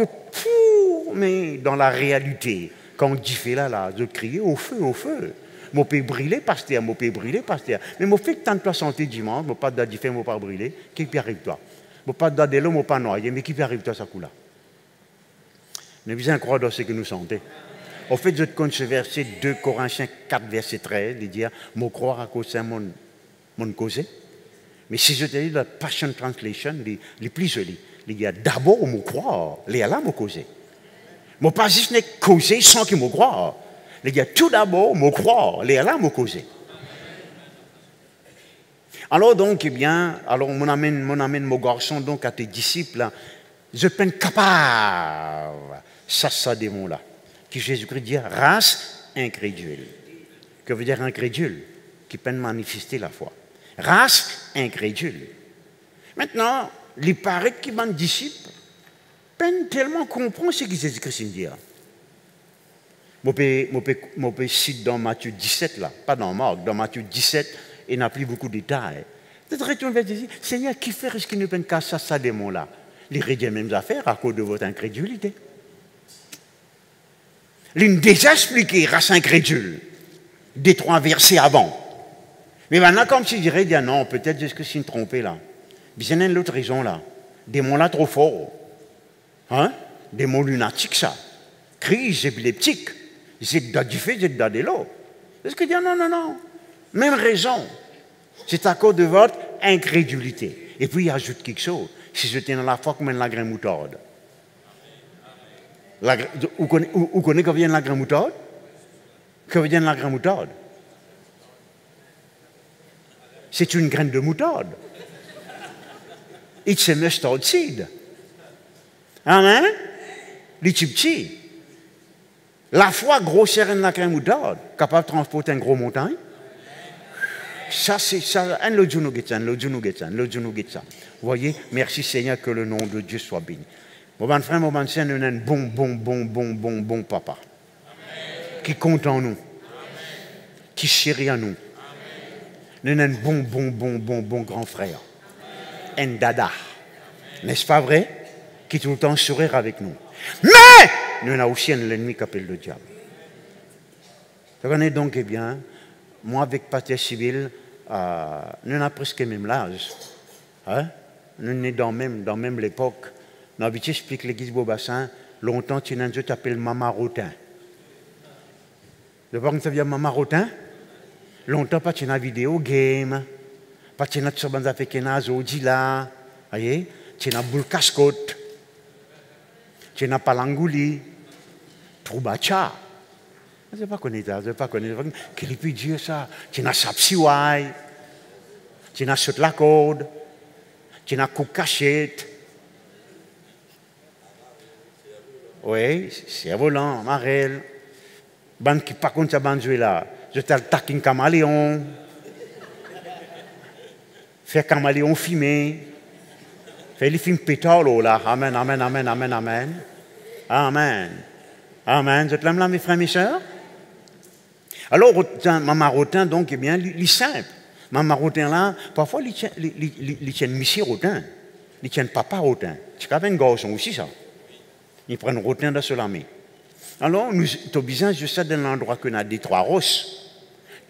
mais dans la réalité, quand on dit fait là, je criais au feu, au feu. Mon peut brûler, pasteur, mon peut brûler, pasteur. Mais mon fait que tant de toi santé dimanche, mon pas d'adifé, mon pas brûler, qui peut arrive toi? Mon pas d'adélo, mon pas noyé, mais qui peut arrive toi ça coup là? Mais bien croire dans ce que nous sentons. Au fait, je te compte ce verset 2 Corinthiens 4, verset 13, de dire, mon croire à cause de mon causé. Mais si je te dis la Passion Translation, les plus jolis, il y a d'abord mon croire, les là mon causé. Mon pas juste n'est causé sans qu'il me croire. Il y a tout d'abord mon croire, les là mon causé. Alors donc, eh bien, alors mon amène mon garçon donc à tes disciples, je peine capable, ça démon là, qui Jésus-Christ dit race incrédule. Que veut dire incrédule? Qui peine manifester la foi. Race incrédule. Maintenant, il paraît que mon disciple peine tellement comprendre ce que Jésus-Christ dit. Je peux citer dans Matthieu 17, là, pas dans Marc, dans Matthieu 17, il n'a plus beaucoup de détails. Peut-être que tu vas dire, Seigneur, qui fait ce qui ne peine qu'à ça démon-là? Il rédige les mêmes affaires à cause de votre incrédulité. Il déjà expliqué, race incrédule, des 3 versets avant. Mais maintenant, comme si je dirais, non, peut-être est-ce que c'est une trompée là. Mais il y a une autre raison là. Des mots là trop forts. Hein? Des mots lunatiques, ça. Crise épileptique. C'est du fait, c'est de l'eau. Est-ce que dit non. Même raison. C'est à cause de votre incrédulité. Et puis il ajoute quelque chose. Si je tiens dans la foi comme la graine moutarde. Vous connaissez que vient la graine moutarde? Que vient la graine moutarde? C'est une graine de moutarde. It's a mustard seed. Amen? Les petits. La foi grossière de la graine moutarde, capable de transporter une grosse montagne. Ça, c'est ça. L'autre jour, Vous voyez, merci Seigneur, que le nom de Dieu soit béni. Mon bon frère, mon bon sœur, nous avons un bon papa. Amen. Qui compte en nous. Amen. Qui chérit en nous. Amen. Nous avons un bon grand frère. Un dada. N'est-ce pas vrai? Qui tout le temps sourire avec nous. Mais nous avons aussi un ennemi qui s'appelle le diable. Vous connaissez donc, eh bien, moi avec Pasteur Civil, nous avons presque le même âge. Hein? Nous sommes dans même l'époque. Nous avons expliqué l'église Beaubassin, longtemps, tu as un qui s'appelle Maman Rotin. De voir que ça vient Maman Rotin? Longtemps, pas de vidéo game, pas de choses africaines, Zodila, voyez, tu as boule cascotte, tu as palangouli, troubacha. Je ne sais pas connaître ça, je ne sais pas connaître ça. Qu'il peut dire ça? Tu as sapsiwai, tu as saute la corde, tu as coupe cachette. Oui, c'est volant, marelle. Ban qui par contre ça banjoué là. Je t'ai le taquin caméléon. Faire caméléon fumé. Faire les films pétalo là. Amen, amen, amen, amen, amen. Amen. Amen. Je t'aime là, mes frères, mes sœurs. Alors, Maman Rotin, donc, eh bien, il est simple. Maman Rotin là, parfois, il tient Monsieur Rotin. Il tient Papa Rotin. C'est quand même un garçon aussi, ça. Ils prennent Rotin dans ce lami. Alors, nous avons besoin de ça dans l'endroit que nous avons des trois rosses.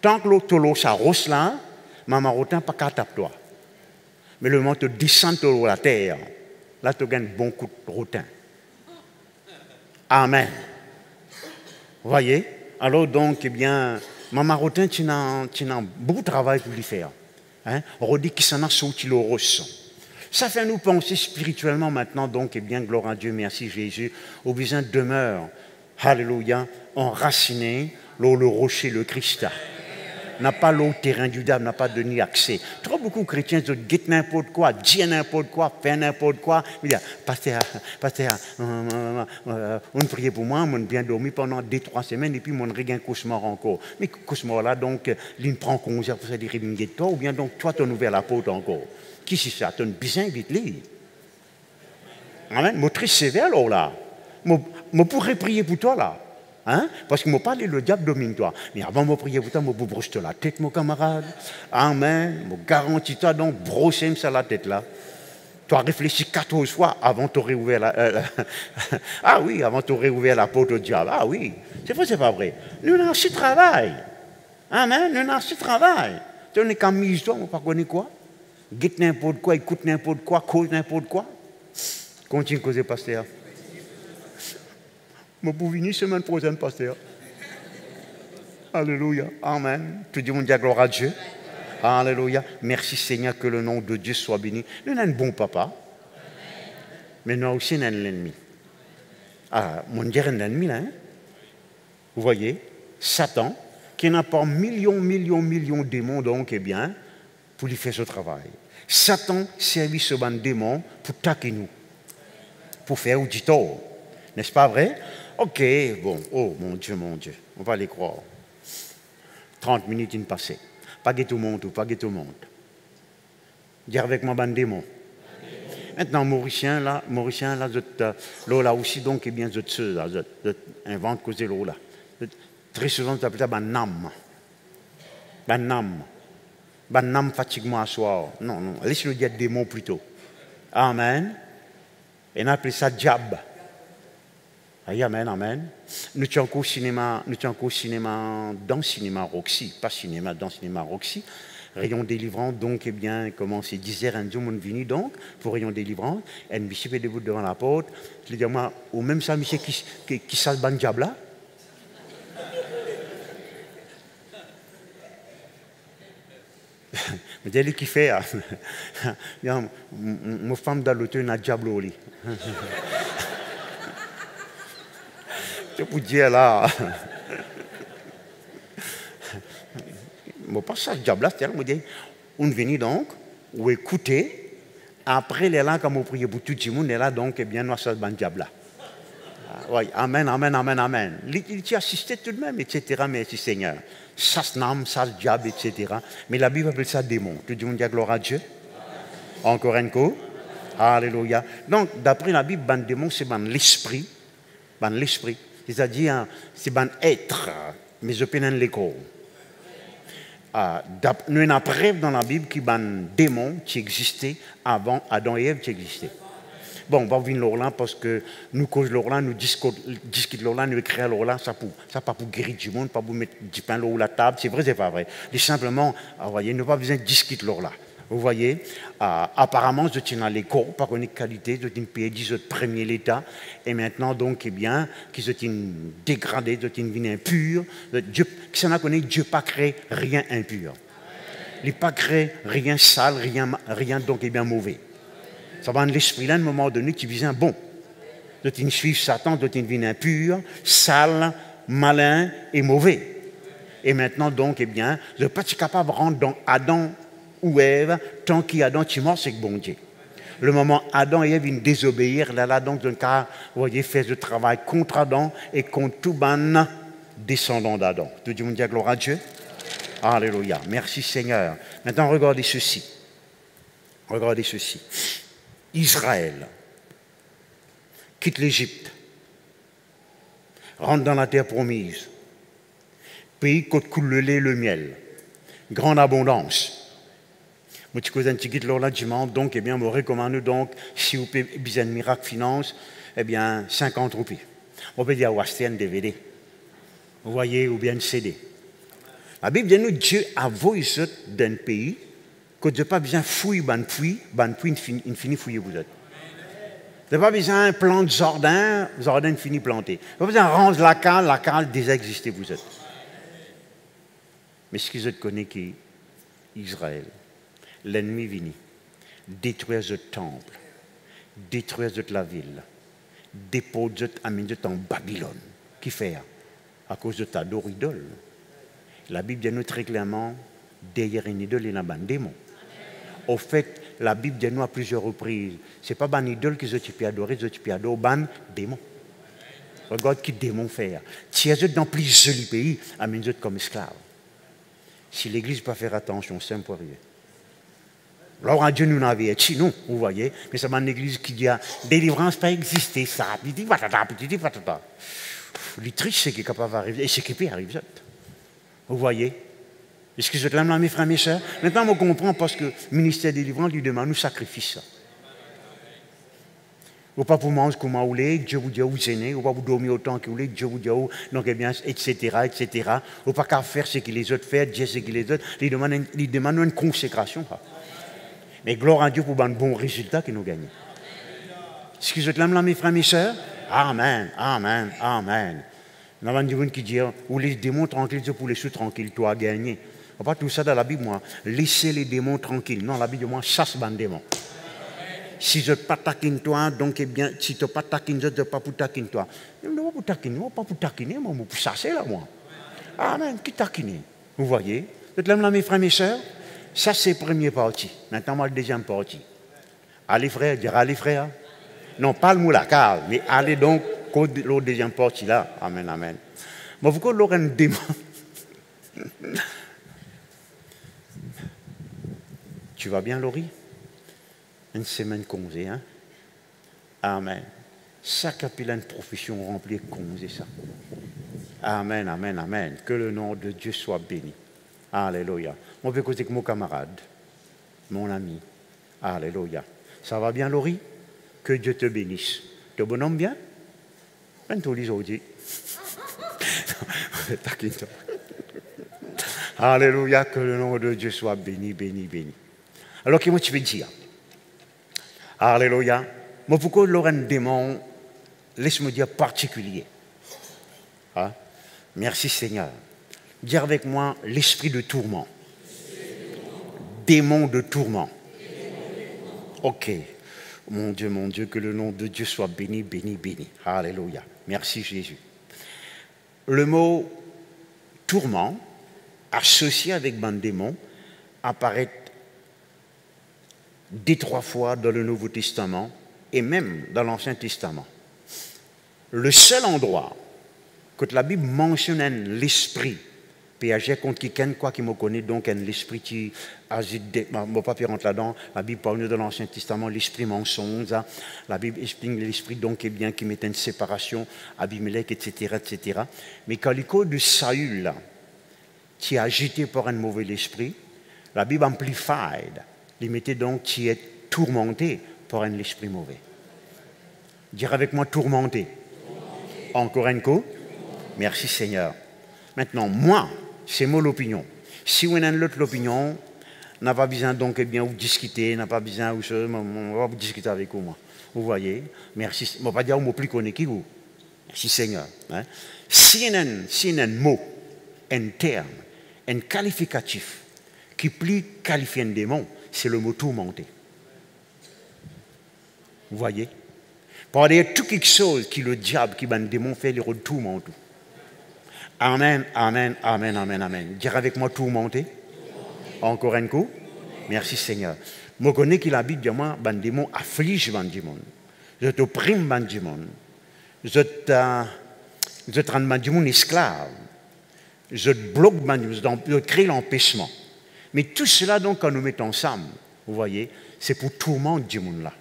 Tant que l'autre l'eau, sa rosse là, Maman Rotin pas qu'à taper toi. Mais le moment te descend de la terre, là tu gagnes un bon coup de rotin. Amen. Vous voyez? Alors donc, eh bien, Maman Rotin, tu as un beau travail pour lui faire. Hein? On redit qu'il s'en a sorti le rose. Ça fait nous penser spirituellement maintenant, donc, eh bien, gloire à Dieu, merci Jésus, au besoin demeure. Alléluia, enraciné, le rocher, le Christ. N'a pas l'eau terrain du diable, n'a pas donné accès. Trop beaucoup de chrétiens se guettent n'importe quoi, disent n'importe quoi, font n'importe quoi. Ils disent, pasteur, on priait pour moi, on bien dormi pendant 2-3 semaines et puis on regagne cauchemar encore. Mais cauchemar là, donc, il prend congé pour ça dire, il toi, ou bien donc toi, tu as ouvert la porte encore. Qui c'est ça? Tu as besoin vite lui. Amen. Moi, très sévère là. Je pourrais prier pour toi là. Hein? Parce que je parle le diable domine toi. Mais avant de prier pour toi, je vous brosse la tête, mon camarade. Amen. Je garantis toi donc, brosser ça la tête là. Tu as réfléchi 14 fois avant de réouvrir la. Ah oui, avant de réouvrir la porte au diable. Ah oui. C'est vrai, c'est pas vrai. Nous avons ce travail. Amen. Nous avons ce travail. Tu n'es qu'à mise toi, on ne pas connaître quoi. Guette n'importe quoi, écoute n'importe quoi, cause n'importe quoi. Continue de causer, pasteur. Je vais venir semaine prochaine, pasteur. Alléluia. Amen. Tout le monde dit gloire à Dieu. Alléluia. Merci Seigneur, que le nom de Dieu soit béni. Nous avons un bon papa, mais nous avons aussi un ennemi. Ah, mon Dieu, un ennemi là. Hein? Vous voyez, Satan, qui n'a pas millions de démons, donc, eh bien, pour lui faire ce travail. Satan servit ce ban de démons pour taquer nous, pour faire du tort. N'est-ce pas vrai? Ok, bon, oh mon Dieu, on va les croire. 30 minutes, une passée. Pas que tout le monde, pas que tout le monde. Dis avec moi, ban démon. Maintenant, Mauricien, là, là aussi, donc, eh bien, je invente causer l'eau là. Très souvent, tu appelles ça ban nam. Ban nam. Ban nam fatigue-moi à soir. Non, laisse-le dire démon plutôt. Amen. Et on appelle ça diable. Amen, amen. Nous sommes au cinéma, dans le cinéma Roxy, pas cinéma, dans le cinéma Roxy. Rayon délivrant, donc, eh bien, comment c'est 10h, un jour, on venu donc, pour rayon délivrant, et monsieur fait debout devant la porte, je lui dis, moi, ou même ça, monsieur, qui s'est ban diable là. Mais c'est lui qui fait, ma femme dans l'auto, une diable au lit. C'est pour dire là. Je pas ça, diable là, c'est-à-dire, on vient donc, ou écouter, après les là, comme on prie pour tout le monde, et là donc, eh bien, nous sommes dans diable là. Oui, amen, amen, amen, amen. Il t'y assisté tout de même, etc. Merci Seigneur. Ça se nomme, ça se diable, etc. Mais la Bible appelle ça démon. Tout le monde dit gloire à Dieu. Encore un coup. Alléluia. Donc, d'après la Bible, ban démon, c'est ban l'esprit. Ban l'esprit. C'est-à-dire, c'est ban être. Mais je peux l'écho. nous avons une preuve dans la Bible qui a un démon qui existait avant Adam et Ève qui existaient. Bon, on va venir là parce que nous cause là, nous discutons là, nous écrivons là, ça pas pour guérir du monde, pas pour mettre du pain là ou la table, c'est vrai, c'est pas vrai. C'est simplement, vous voyez, nous n'avons pas besoin de discuter là. Vous voyez, apparemment, je tiens à l'école, par une qualité, je tiens payer 10 autres premiers l'état, et maintenant, donc, eh bien, qui se tiennent dégradés, je tiens vin impur, Dieu, qui s'en a connu, Dieu pas créé rien impur. Il n'a pas créé rien sale, rien donc, eh bien, mauvais. Ça va dans l'esprit là, à un moment donné, qui vise un bon. De t'en suivre Satan, de t'en venir impur, sale, malin et mauvais. Et maintenant, donc, eh bien, je ne suis pas capable de rentrer dans Adam ou Ève, tant qu'Adam est mort, c'est que bon Dieu. Le moment Adam et Ève viennent désobéir, là, donc, dans le cas, vous voyez, fait le travail contre Adam et contre tout ban descendant d'Adam. Tout le monde dit gloire à Dieu. Alléluia. Merci Seigneur. Maintenant, regardez ceci. Regardez ceci. Israël quitte l'Égypte, rentre dans la terre promise, pays côte coule le lait et le miel, grande abondance. Moi, tu connais un petit guide là du monde, donc, eh bien, me recommande donc, si vous avez besoin de miracle finance, eh bien, 50 roupies. On peut dire, ou acheter un DVD, vous voyez, ou bien un CD. La Bible dit, nous, Dieu a voulu d'un pays, que Dieu n'a pas besoin de fouiller, il finit fouiller vous êtes. Vous n'avez pas besoin de plan de jardin finit planté. Vous n'avez pas besoin de rendre la cale déjà existée vous êtes. Mais ce qu'ils connaissent qui est Israël, l'ennemi vient, détruire le temple, détruire la ville, déposer en Babylone. Qui fait à cause de ta idole. La Bible dit nous très clairement, derrière une idole, il y a un démon. Au fait, la Bible dit nous à plusieurs reprises, ce n'est pas une idole que je peux adorer, je peux adorer un démon. Regarde qui démon fait. Si vous êtes dans plusieurs pays, vous êtes comme esclaves. Si l'Église ne peut pas faire attention, c'est un peu rien. Alors, Dieu nous avait dit, non, vous voyez, mais c'est une Église qui dit, délivrance pas exister, ça, petit patata. Le triste, c'est qu'il est capable d'arriver, et c'est qu'il peut arriver. Vous voyez? Est-ce que je te l'aime là, mes frères, mes sœurs? Maintenant, on comprend parce que le ministère des délivrance lui demande nous sacrifice ça. Ou pas pour manger comme vous voulez, Dieu vous dit où vous êtes, ou pas vous dormir autant que vous voulez, Dieu vous dit où, donc eh bien, etc. Ou pas qu'à faire ce que les autres font, Dieu ce que les autres, il demande une consécration. Mais gloire à Dieu pour un bon résultat que nous gagnons. Est-ce que je te l'aime là, mes frères, mes sœurs? Amen, amen, amen. Il y a des gens qui disent, ou les démons tranquilles, pour les sous tranquilles, toi à gagner. Pas tout ça dans la Bible, moi. Laissez les démons tranquilles. Non, la Bible, moi, chasse les démons. Si je ne pas taquine toi, donc, eh bien, si tu ne pas taquine, je ne pas pour taquine toi. Je ne vais pas pour taquiner, pas pour taquiner, moi, pour chasser là, moi. Amen, qui taquine? Vous voyez? Vous êtes là, mes frères, mes sœurs? Ça, c'est la première partie. Maintenant, moi, la deuxième partie. Allez, frère, dire allez, frère. Non, pas le mot la cale, mais allez donc, l'autre deuxième partie là. Amen, amen. Mais vous connaissez un démon. Tu vas bien, Laurie? Une semaine congé, hein? Amen. Chaque capitaine de profession remplie de congé, ça. Amen, amen, amen. Que le nom de Dieu soit béni. Alléluia. Moi, je vais causer avec mon camarade, mon ami. Alléluia. Ça va bien, Laurie? Que Dieu te bénisse. Tu es bonhomme bien? Ben, tous les aujourd'hui. Alléluia, que le nom de Dieu soit béni, béni, béni. Alors, qu'est-ce que tu veux dire? Alléluia. Moi, pourquoi l'aurait un démon, laisse-moi dire particulier. Hein? Merci Seigneur. Dire avec moi l'esprit de tourment. Démon de tourment. Ok. Mon Dieu, que le nom de Dieu soit béni, béni, béni. Alléluia. Merci Jésus. Le mot tourment, associé avec un démon, apparaît 2-3 fois dans le Nouveau Testament et même dans l'Ancien Testament. Le seul endroit que la Bible mentionne l'esprit, puis agir contre quelqu'un quoi qui me connaît, donc l'esprit qui agit, je ne vais pas rentrer là-dedans, la Bible parle de l'Ancien Testament, l'esprit mensonge, la Bible explique l'esprit donc, eh bien, qui met une séparation, Abimelech, etc., etc. Mais quand il cause de Saül, tu es agité par un mauvais esprit. La Bible Amplified, il mettait donc, tu es tourmenté par un esprit mauvais. Dire avec moi tourmenté. Encore un coup. Merci Seigneur. Maintenant, moi, c'est moi l'opinion. Si vous avez l'autre l'opinion, n'a pas besoin donc eh bien vous discuter, n'a pas besoin on va discuter avec vous moi. Vous voyez, merci. On va pas dire mot plus connu que vous. Merci Seigneur. Hein? Si il y a un mot, un terme, un qualificatif qui plus qualifie un démon, c'est le mot tourmenté. Vous voyez? Par dire tout quelque chose qui le diable, qui va un démon fait, il tourmente. Amen, amen, amen, amen, amen. Dire avec moi tourmenté. Encore un coup. Merci Seigneur. Je connais qu'il habite de moi, un démon afflige un démon. Je t'opprime un démon. Je te rends un démon esclave. Je te bloque un démon. Je crée l'empêchement. Mais tout cela, donc, quand nous mettons ensemble, vous voyez, c'est pour tourmenter ce démon-là.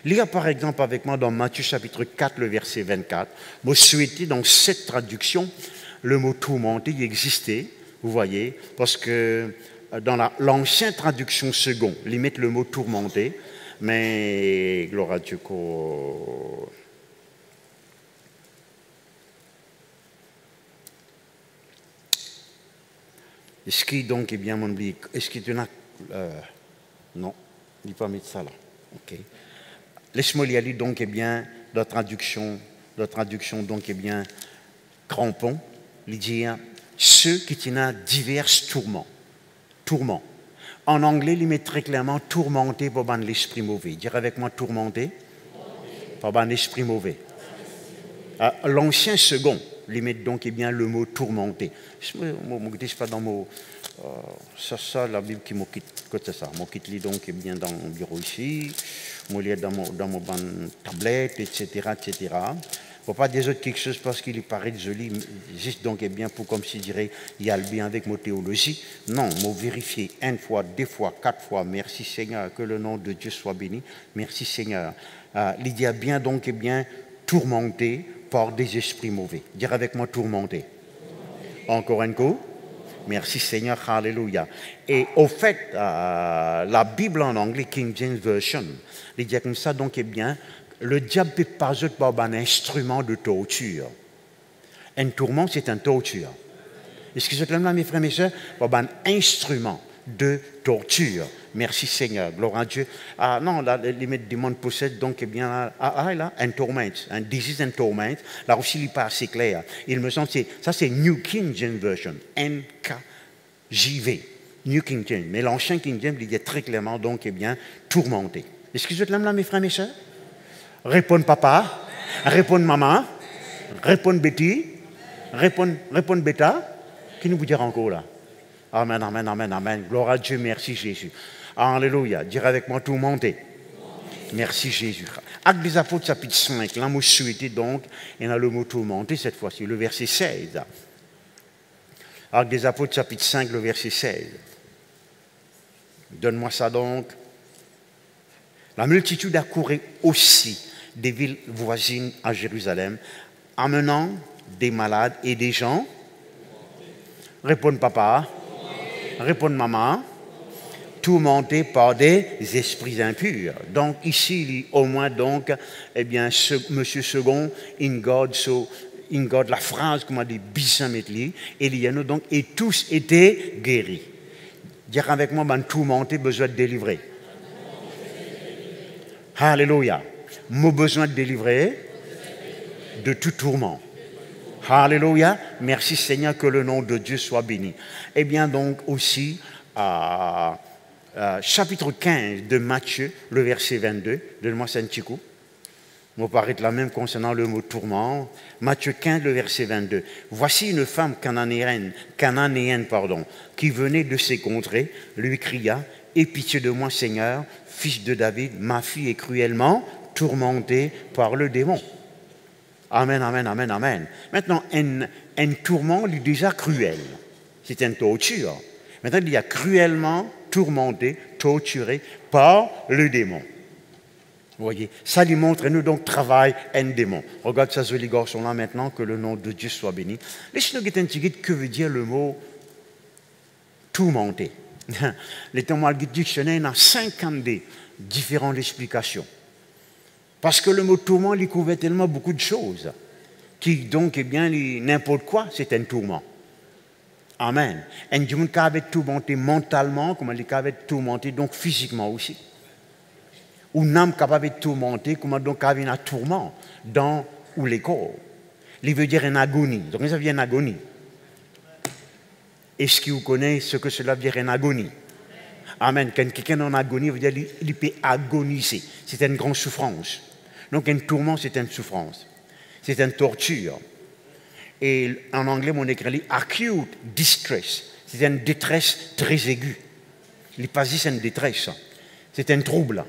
Lire par exemple avec moi dans Matthieu chapitre 4, le verset 24. Vous souhaitez dans cette traduction, le mot tourmenter y existait, vous voyez, parce que dans l'ancienne traduction seconde, ils mettent le mot tourmenter, mais gloire à Dieu qu'au... Est-ce qu'il donc est bien mon blic? Est-ce qu'il y en a... non, il ne peut pas mettre ça là. Ok. Laisse-moi y aller donc, eh bien, la traduction donc, eh bien, crampon, il dit ceux qui tiennent divers tourments. Tourments. En anglais, il met très clairement tourmenté par l'esprit mauvais. Dire avec moi tourmenté par l'esprit mauvais. L'ancien second, il met donc, eh bien, le mot tourmenté. Je ne dis pas dans le mot. Ça, la Bible qui m'a quitté ça. M'a quitté donc, eh bien, dans mon bureau ici. Moi, il y a dans mon tablette, etc., etc. Il ne faut pas dire autres quelque chose parce qu'il paraît joli, juste donc, eh bien, pour comme si je dirais, il y a le bien avec mon théologie. Non, moi, vérifier une fois, deux fois, quatre fois. Merci Seigneur, que le nom de Dieu soit béni. Merci Seigneur. Il y a bien donc, eh bien, tourmenté par des esprits mauvais. Dire avec moi tourmenté. Encore un coup. Merci Seigneur, alléluia. Et au fait, la Bible en anglais, King James Version, il dit comme ça, donc, eh bien, le diable peut pas être un instrument de torture. Un tourment, c'est un torture. Est-ce que je là, mes frères et mes soeurs, un instrument de torture. Merci Seigneur, gloire à Dieu. Ah non, là, les démons possèdent donc, eh bien, là, un torment, un disease and torment. Là aussi, il n'est pas assez clair. Il me semble que ça, c'est New King James Version, NKJV, New King James. Mais l'ancien King James, il dit très clairement, donc, eh bien, tourmenté. Est-ce que je là, mes frères et mes soeurs? Répondez papa, répondez maman, répondez Betty, répondez bêta. Qui nous vous dira encore là? Amen, amen, amen, amen. Gloire à Dieu, merci Jésus. Alléluia. Dire avec moi tourmenté. Merci Jésus. Actes des Apôtres, chapitre 5. Là, moi, je souhaitais donc, il y a le mot tourmenté cette fois-ci, le verset 16. Actes des Apôtres, chapitre 5, le verset 16. Donne-moi ça donc. La multitude accourait aussi des villes voisines à Jérusalem, amenant des malades et des gens. Répondez papa. Répondez maman. Tourmentés par des esprits impurs. Donc ici, il y a au moins donc, eh bien, Monsieur Second, in God la phrase, comme on dit, bisametli, et il y a nous donc, et tous étaient guéris. Dire avec moi, ben, tourmenté, besoin de délivrer. Alléluia. Mon besoin de délivrer de tout tourment. Alléluia. Merci Seigneur, que le nom de Dieu soit béni. Eh bien donc aussi, chapitre 15 de Matthieu, le verset 22. Donne-moi ça un petit coup. On paraît la même concernant le mot tourment. Matthieu 15, le verset 22. Voici une femme cananéenne, qui venait de ces contrées, lui cria, « Aie pitié de moi, Seigneur, fils de David, ma fille est cruellement tourmentée par le démon. » Amen, amen, amen, amen. Maintenant, un tourment, il est déjà cruel. C'est une torture. Maintenant, il y a cruellement tourmenté, torturé par le démon. Vous voyez, ça lui montre, et nous donc travaille un démon. Regarde ces jolis garçons là maintenant, que le nom de Dieu soit béni. Laissez-nous guetter un petit guide, que veut dire le mot tourmenté. Les témoins du dictionnaire, il y a 52 différentes explications. Parce que le mot tourment, il couvrait tellement beaucoup de choses. Qui donc, eh bien, n'importe quoi, c'est un tourment. Amen. Et du monde qui avait été tourmenté mentalement, comme il avait été tourmenté donc physiquement aussi. Ou un âme capable de tourmenter, comme donc avait un tourment dans ou les corps. Il veut dire une agonie. Donc ça veut dire une agonie. Est-ce que vous connaissez ce que cela veut dire une agonie? Amen. Quand quelqu'un est en agonie, veut dire qu'il peut agoniser. C'est une grande souffrance. Donc un tourment, c'est une souffrance. C'est une torture. Et en anglais, on écrit acute distress. C'est une détresse très aiguë. Il pas dit c'est une détresse. C'est un trouble.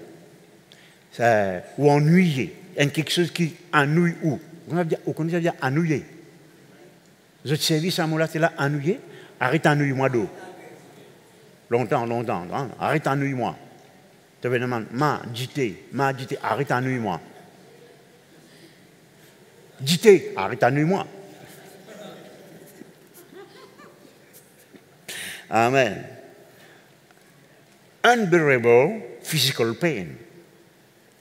Ou ennuyé. Quelque chose qui ennuie où? Vous connaissez dire ennuyer. Votre service à moi, c'est là, ennuyer. Arrête ennuie-moi d'eau. Longtemps. Hein? Arrête ennuie-moi. Tu veux demander, ma dit, arrête ennuie-moi. Dit, arrête ennuie-moi. Amen. Unbearable physical pain.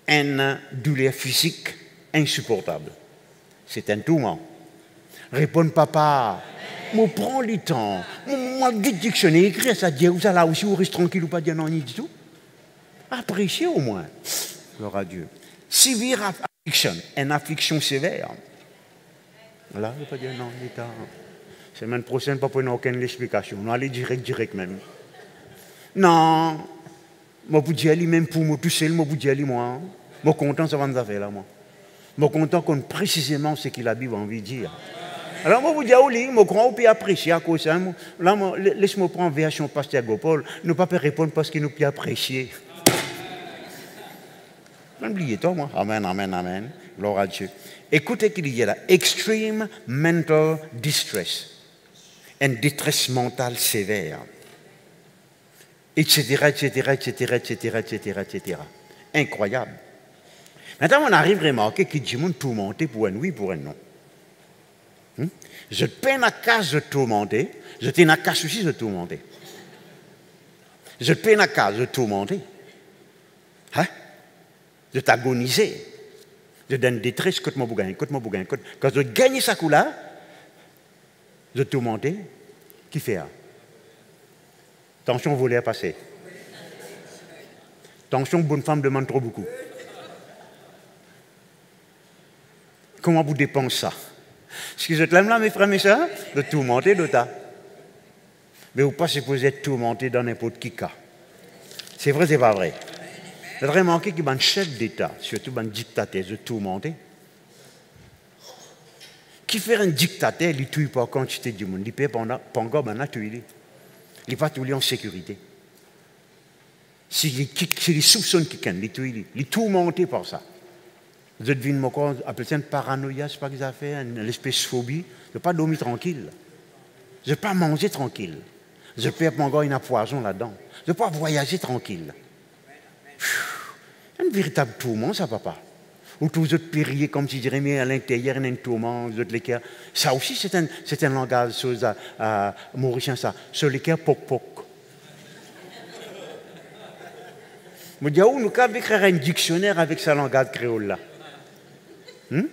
Une douleur physique insupportable. C'est un tourment. Réponds papa. Moi prends le temps. Moi dis dictionnaire écrit ça dit vous là aussi vous restez tranquille ou pas dire non ni du tout. Appréciez au moins. Gloire à Dieu. Severe affliction, une affliction sévère. Là, je ne vais pas dire non, l'État. Semaine prochaine, pas prendre aucune explication. On va aller direct même. Non. Moi, vous dites, même pour moi, tout seul, moi, vous dites, moi. Moi, content, ça va nous faire là, moi. Moi, content qu'on précisément ce que la Bible a envie de dire. Alors, moi, vous dites, moi, crois, on peut apprécier à cause de ça. Là, laisse-moi prendre version pasteur Gopol. Nous ne pas répondre parce que nous pouvons apprécier. N'oubliez pas, moi. Amen, amen, amen. Gloire à Dieu. Écoutez qu'il y a là. Extreme mental distress. Une détresse mentale sévère. Etc. Incroyable. Maintenant, on arrive à remarquer qu'il y a monde tourmenté pour un oui, pour un non. Je peine à case de tourmenter. Je tiens à case aussi de tourmenter. Je peine à case de tourmenter. Hein? De t'agoniser. Je donne détresse, écoute-moi, Bougain. Quand je gagne ça coup-là, je tourmenter, qui fait ça? Tension voler à passer. Tension, bonne femme demande trop beaucoup. Comment vous dépensez ça? Est-ce que je te l'aime là, mes frères, mes soeurs? De tourmenter de ta. Mais vous ne pas supposé être tourmenté dans n'importe qui cas. C'est vrai, c'est pas vrai. Vous avez remarqué qu'il y a un chef d'État, surtout un dictateur, de tourmenter. Qui fait un dictateur, il ne tue pas quantité du monde. Il paie pendant il tué. Il n'est pas tout en sécurité. Si les soupçons qui il est tourmenté par ça. Vous êtes venu encore appeler ça une paranoïa, c'est pas que ça fait, une espèce de phobie. Je ne pas dormir tranquille. Je ne pas manger tranquille. Je peux encore une poison là-dedans. Je ne pas voyager tranquille. Un véritable tourment, ça, papa. Ou tous vous êtes périers comme si je dirais, à l'intérieur, il y a un tourment, vous êtes l'équerre. Ça aussi, c'est un langage mauricien, ça. Sur l'équerre, poc. Je dis, nous avons écrire un dictionnaire avec ce langage créole là. Il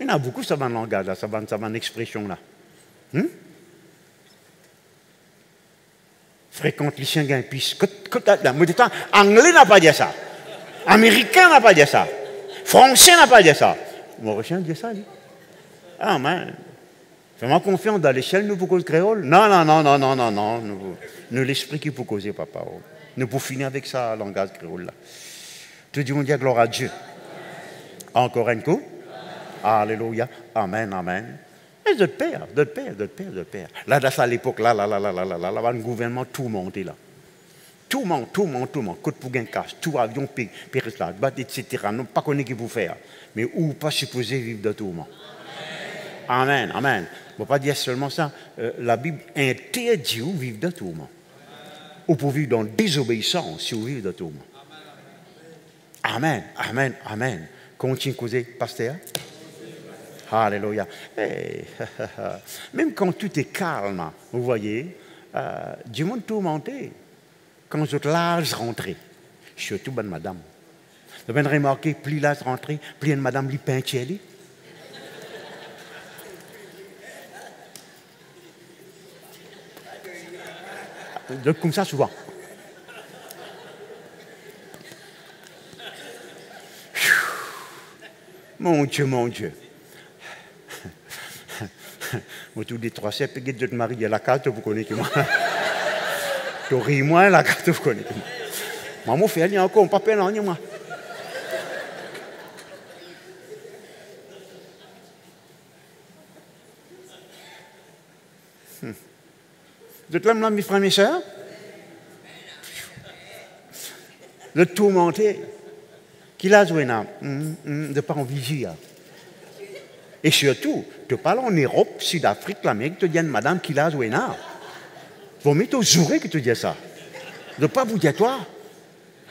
y en a beaucoup, ça va un langage là, ça va une expression là. Fréquente les chiens gain pisse. Anglais n'a pas dit ça. Américain n'a pas dit ça. Français n'a pas dit ça. Mauricien dit ça, lui. Ah, man. Fais-moi confiance dans l'échelle, nous, pour cause créole. Non. Nous l'esprit qui pour causer, papa. Nous pour finir avec ça, le langage créole, là. Tout le monde dit gloire à Dieu. Encore un coup. Alléluia. Amen. Et de père. Là, dans à l'époque, là, un gouvernement tout monté, là. Tout monte. Côte pour gain casse, tout avion, périsse là, etc. Non, pas qu'on qui pour faire. Mais où pas supposé vivre de tourment. Amen. On ne peut pas dire seulement ça. La Bible interdit de vivre de tourment. Ou pour vivre dans désobéissance si vous vivez de tourment. Amen. Continue à causer, pasteur. Alléluia. Même quand tout est calme, vous voyez, du monde tourmenté quand je l'âge rentré. Surtout bonne madame. Vous avez remarqué, plus l'âge rentré, plus une madame lui peint chez. Donc comme ça souvent. Mon Dieu, mon Dieu. Moi, tous les 3 7 puis de Marie, la carte, vous connaissez moi. Tu ris moins, la carte, vous connaissez moi. Maman fait aller encore, pas peine, moi. Vous êtes là, mes frères et mes sœurs? Le tourmenté, qui l'a joué là, de pas en vigie. Et surtout, tu parles en Europe, Sud-Afrique, l'Amérique, tu dis à une madame qui l'a joué là. Vous mettez au juré que tu dis ça. De pas vous dire toi.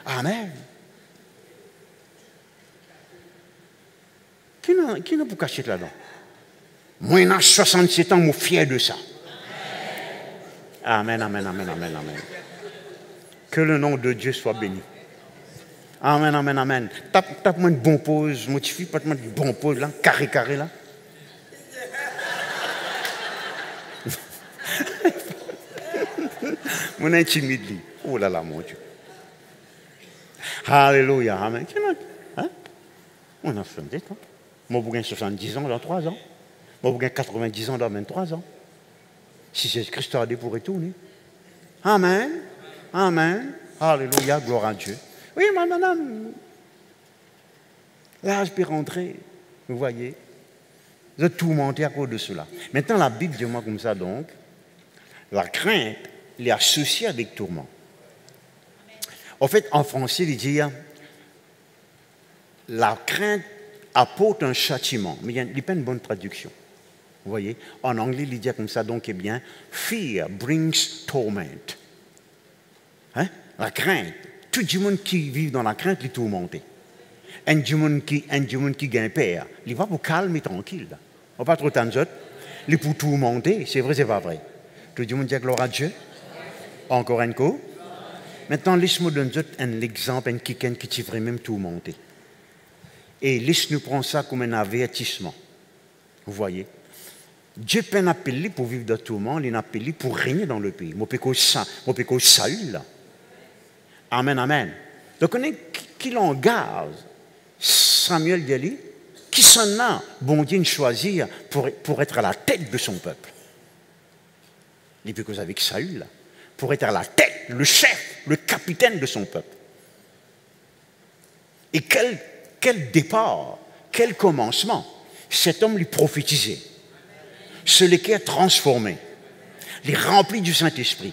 Amen. Qui n'a pas caché là-dedans? Moi, j'ai 67 ans, je suis fier de ça. Amen, amen, amen, amen, amen. Que le nom de Dieu soit béni. Amen, amen, amen. Tape-moi une bonne pause. Modifie pas une bonne pause là, carré, là. Mon intimide lui. Oh là là, mon Dieu. Alléluia, amen. Hein? On a 70 ans. Moi, j'ai 70 ans dans 3 ans. Moi, j'ai 90 ans dans 23 ans. Si Jésus-Christ a dit pour retourner. Amen. Amen. Alléluia, gloire à Dieu. Oui, madame. Là, je peux rentrer. Vous voyez. Je tout monté à cause de cela. Maintenant, la Bible dit moi comme ça, donc. La crainte est associée avec tourment. En fait, en français, il dit la crainte apporte un châtiment. Mais il n'y a pas une bonne traduction. Vous voyez, en anglais, il dit comme ça, donc, eh bien, fear brings torment. Hein? La crainte. Tout le monde qui vit dans la crainte, il est tourmenté. Un du monde qui gagne peur, il va pour calmer tranquille. On va pas trop t'en dire. Il est pour tourmenter, c'est vrai, c'est pas vrai. Tout le monde dit gloire à Dieu. Encore un coup. Maintenant, laisse-moi donner un exemple, un quelqu'un qui est vraiment tourmenté. Et laisse-nous prendre ça comme un avertissement. Vous voyez? Dieu peut nous appeler pour vivre dans le tourment, il nous appelle pour régner dans le pays. Moi, je peux salut là. Amen, amen. Donc, on est qui langage Samuel dit, qui s'en a, bon Dieu, choisir pour être à la tête de son peuple. Il peut causer avec Saül, là, pour être à la tête, le chef, le capitaine de son peuple. Et quel départ, quel commencement, cet homme lui prophétisait. Celui qui est transformé, les remplis du Saint-Esprit.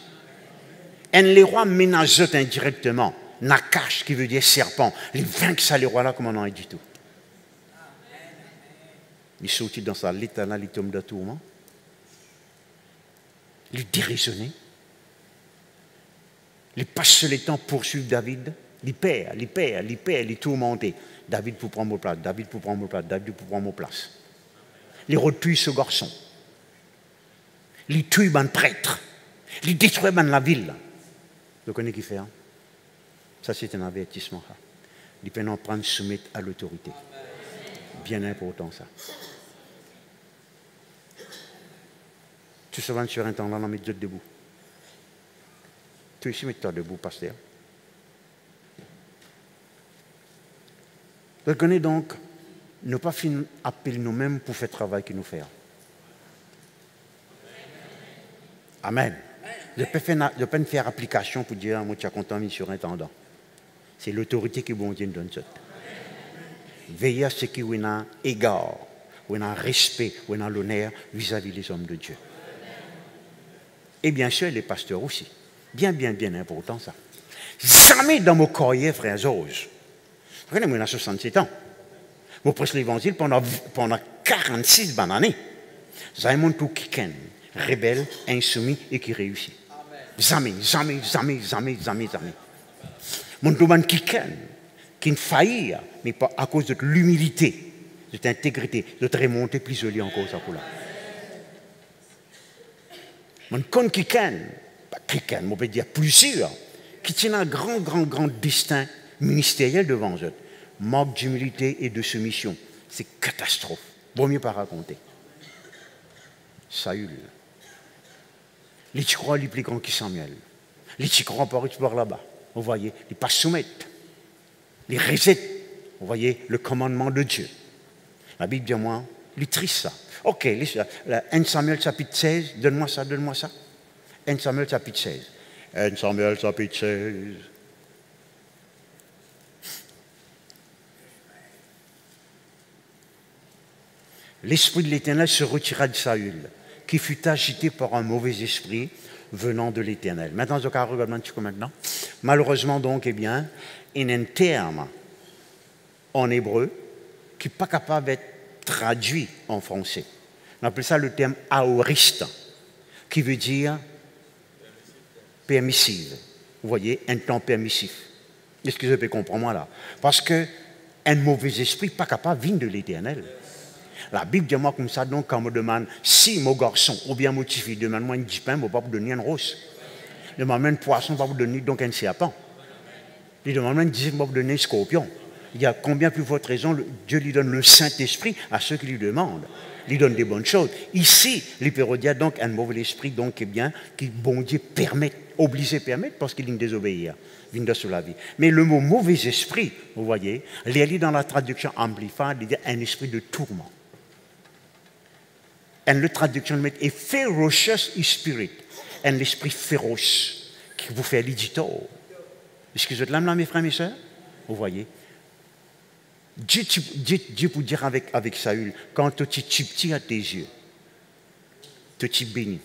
Et les rois ménagent indirectement. Nakash, qui veut dire serpent. Les vaincre ça, les rois là, comme on en est du tout. Il sortit dans sa l'état-là, il tombe de tourment. Il déraisonné. Il passe le temps pour poursuivre David. Il perd, il tourmenté. David pour prendre mon place, David pour prendre mon place, David pour prendre mon place. Il retue ce garçon. Il tue un prêtre. Il détruit la ville. Vous connaissez qui fait hein? Ça, c'est un avertissement. Il peut en prendre soumettre à l'autorité. Bien important, ça. Tu se vends sur un temps, là, on met deux debout. Tu ici, mets-toi debout, pasteur. Vous connaissez donc, ne pas appeler nous-mêmes pour faire le travail qu'il nous fait. Amen. Je ne peux pas faire application pour dire, moi, tu as content sur un tendant. C'est l'autorité qui bon Dieu nous donne. Veillez à ce qui est un égard, ou un respect, ou un l'honneur vis-à-vis des hommes de Dieu. Et bien sûr, les pasteurs aussi. Bien important ça. Jamais dans mon courrier, frère Georges. Regardez, moi, j'ai 67 ans. Je prêche l'évangile pendant 46 bonnes années. J'ai mon tout qui rebelle, insoumis et qui réussit. Jamais. Mon tout qui ne faillit, mais pas à cause de l'humilité, de l'intégrité, de te remonter plus joli encore ça pour là. Mon con qui quelqu'un, on peut dire plusieurs, qui tiennent un grand destin ministériel devant eux. Manque d'humilité et de soumission. C'est catastrophe. Vaut mieux pas raconter. Saül. Les petits croix, les plus grands qui Samuel. Les petits croix par là-bas. Vous voyez, ils pas soumettent. Les rejettent. Vous voyez, le commandement de Dieu. La Bible dit moi, il est triste ça. Ok, 1 Samuel chapitre 16, donne-moi ça. 1 Samuel chapitre 16. 1 Samuel chapitre 16. L'esprit de l'Éternel se retira de Saül, qui fut agité par un mauvais esprit venant de l'Éternel. Maintenant, je regarde un petit peu maintenant. Malheureusement, donc, eh bien, il y a un terme en hébreu qui n'est pas capable d'être traduit en français. On appelle ça le terme aoriste, qui veut dire permissive. Vous voyez, un temps permissif. Est-ce que je peux comprendre moi là? Parce qu'un mauvais esprit n'est pas capable de venir de l'Éternel. La Bible dit moi comme ça, donc quand on me demande si mon garçon ou bien mon petit fils demande-moi une pain, je ne vais pas vous donner une rose. Je demande un poisson, je ne vais pas vous donner donc un serpent. Je demande une dizaine, je ne vais pas vous donner un scorpion. Il y a combien plus forte raison, Dieu lui donne le Saint-Esprit à ceux qui lui demandent. Il lui donne des bonnes choses. Ici, l'hypérodia, donc, un mauvais esprit, donc, eh bien, qui, bon Dieu, permet, obligé permettre, parce qu'il vient désobéir, vient de sous la vie. Mais le mot mauvais esprit, vous voyez, il est dans la traduction Amplified, il dit un esprit de tourment. Et la traduction est ferocious spirit, un esprit féroce qui vous fait l'éditeur. Est-ce que vous êtes là, mes frères et mes sœurs? Vous voyez? Dieu pour dire avec Saül, quand tu es petit à tes yeux, tu es béni.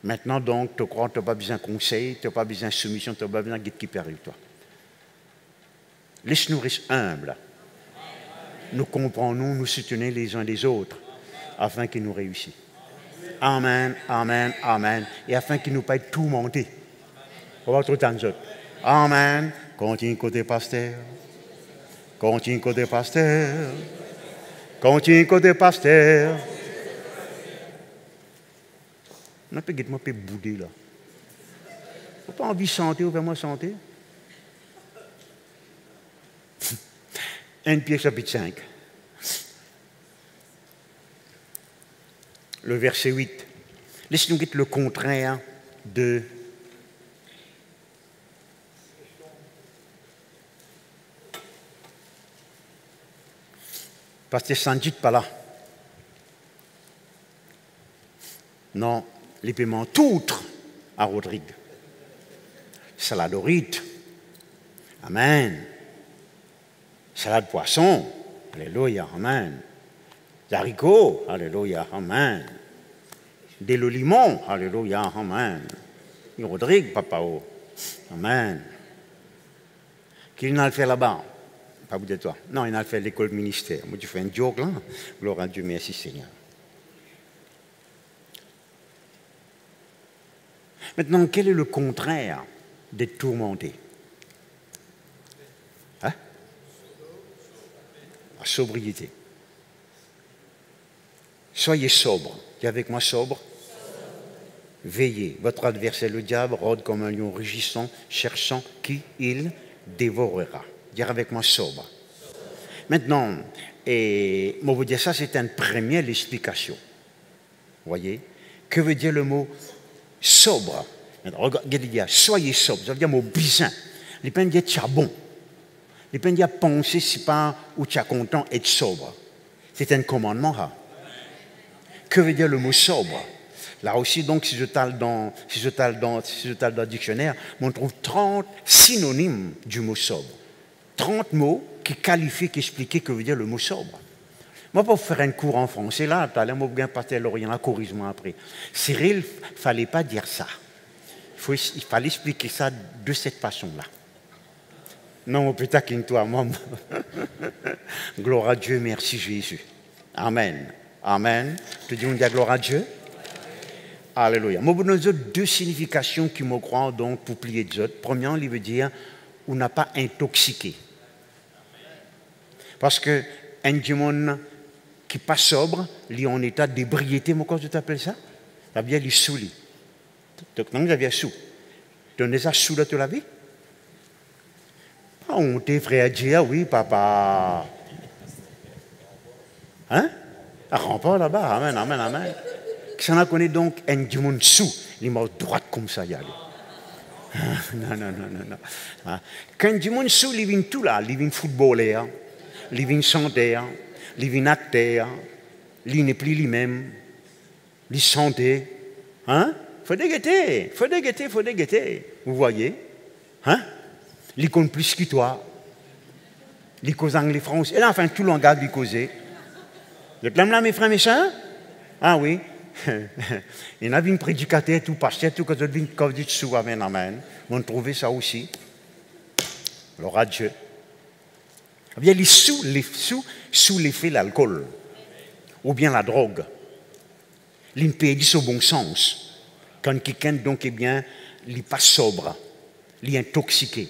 Maintenant, donc, tu crois que tu n'as pas besoin de conseil, tu n'as pas besoin de soumission, tu n'as pas besoin de guide qui perd toi. Laisse-nous rester humbles. Nous comprenons, nous soutenons les uns les autres, afin qu'ils nous réussissent. Amen, amen, amen. Et afin qu'ils ne nous pas être tourmentés. On va tout le temps. Amen. Continue côté pasteur. Continue côté pasteur. Continue côté pasteur. On a pas guette moi pas bouder là. Vous pas envie de chanter ou faire-moi chanter? 1 Pierre chapitre 5. Le verset 8. Laissez-nous guetter le contraire de parce que ça ne dit pas là. Non, les paiements t'outre à Rodrigue. Saladorite. Amen. Salade poisson. Alléluia. Amen. Haricots. Alléluia. Amen. Des limon. Alléluia. Amen. Rodrigue, papa. Amen. Qu'il n'a fait là-bas. Pas vous de toi. Non, il a fait l'école ministère. Moi, tu fais un joke là. Gloire à Dieu, merci Seigneur. Maintenant, quel est le contraire d'être tourmenté? Hein? La sobriété. Soyez sobre. Dis avec moi sobre. Veillez. Votre adversaire, le diable, rôde comme un lion rugissant, cherchant qui il dévorera. Dire avec moi sobre. Maintenant, et moi vous dire ça, c'est une première explication. Vous voyez? Que veut dire le mot sobre? Maintenant, regardez, soyez sobre. Ça veut dire le mot bizarre. Les peines dire tu as bon. Les peines dire penser si pas ou tu as content être sobre. C'est un commandement. Hein? Que veut dire le mot sobre? Là aussi, donc, si je tale dans le dictionnaire, on trouve 30 synonymes du mot sobre. 30 mots qui qualifient, qui expliquent que veut dire le mot sobre. Moi, pour faire un cours en français, là, tout à l'heure, moi, bien pasteur Lorient, là, corrige-moi après. Cyril, il ne fallait pas dire ça. Il fallait expliquer ça de cette façon-là. Non, peut-être qu'une-toi, moi. Gloire à Dieu, merci Jésus. Amen. Amen. Tu dis, on dit gloire à Dieu. Alléluia. Moi, vous avez deux significations qui me croient, donc, pour plier de autres. Premièrement, il veut dire, on n'a pas intoxiqué. Parce que un démon qui n'est pas sobre, il est en état d'ébriété, moi, quand tu t'appelles ça? Ça veut dire, il est saoulé. Donc, vous avez sous. Donnez ça sous de toute la vie. On t'est frère dire, oui, papa. Hein? À rempart là-bas, amen, amen, amen. Ça n'a connu donc un dimanche sous, les morts droite comme ça, y a. Non, non, non, non, non. Quand dimanche sous, il vient tout là, il vient footballeur, il vient chanteur, il vient acteur, il n'est plus lui-même, il santé. Hein? Faut déguetter, faut déguetter, faut déguetter. Vous voyez? Hein? Il compte plus que toi. Il cause anglais, français. Et là, enfin, tout le langage, il causait. Vous êtes là, mes frères, mes soeurs? Ah oui. Il y a une prédicateur, tout pasteur, tout quand vous dites sous, amen, amen. Vous trouvez ça aussi. Alors, à Dieu. Eh bien, sous l'effet de l'alcool, ou bien la drogue, il perdit au bon sens. Quand quelqu'un, donc, eh bien, il n'est pas sobre, il est intoxiqué.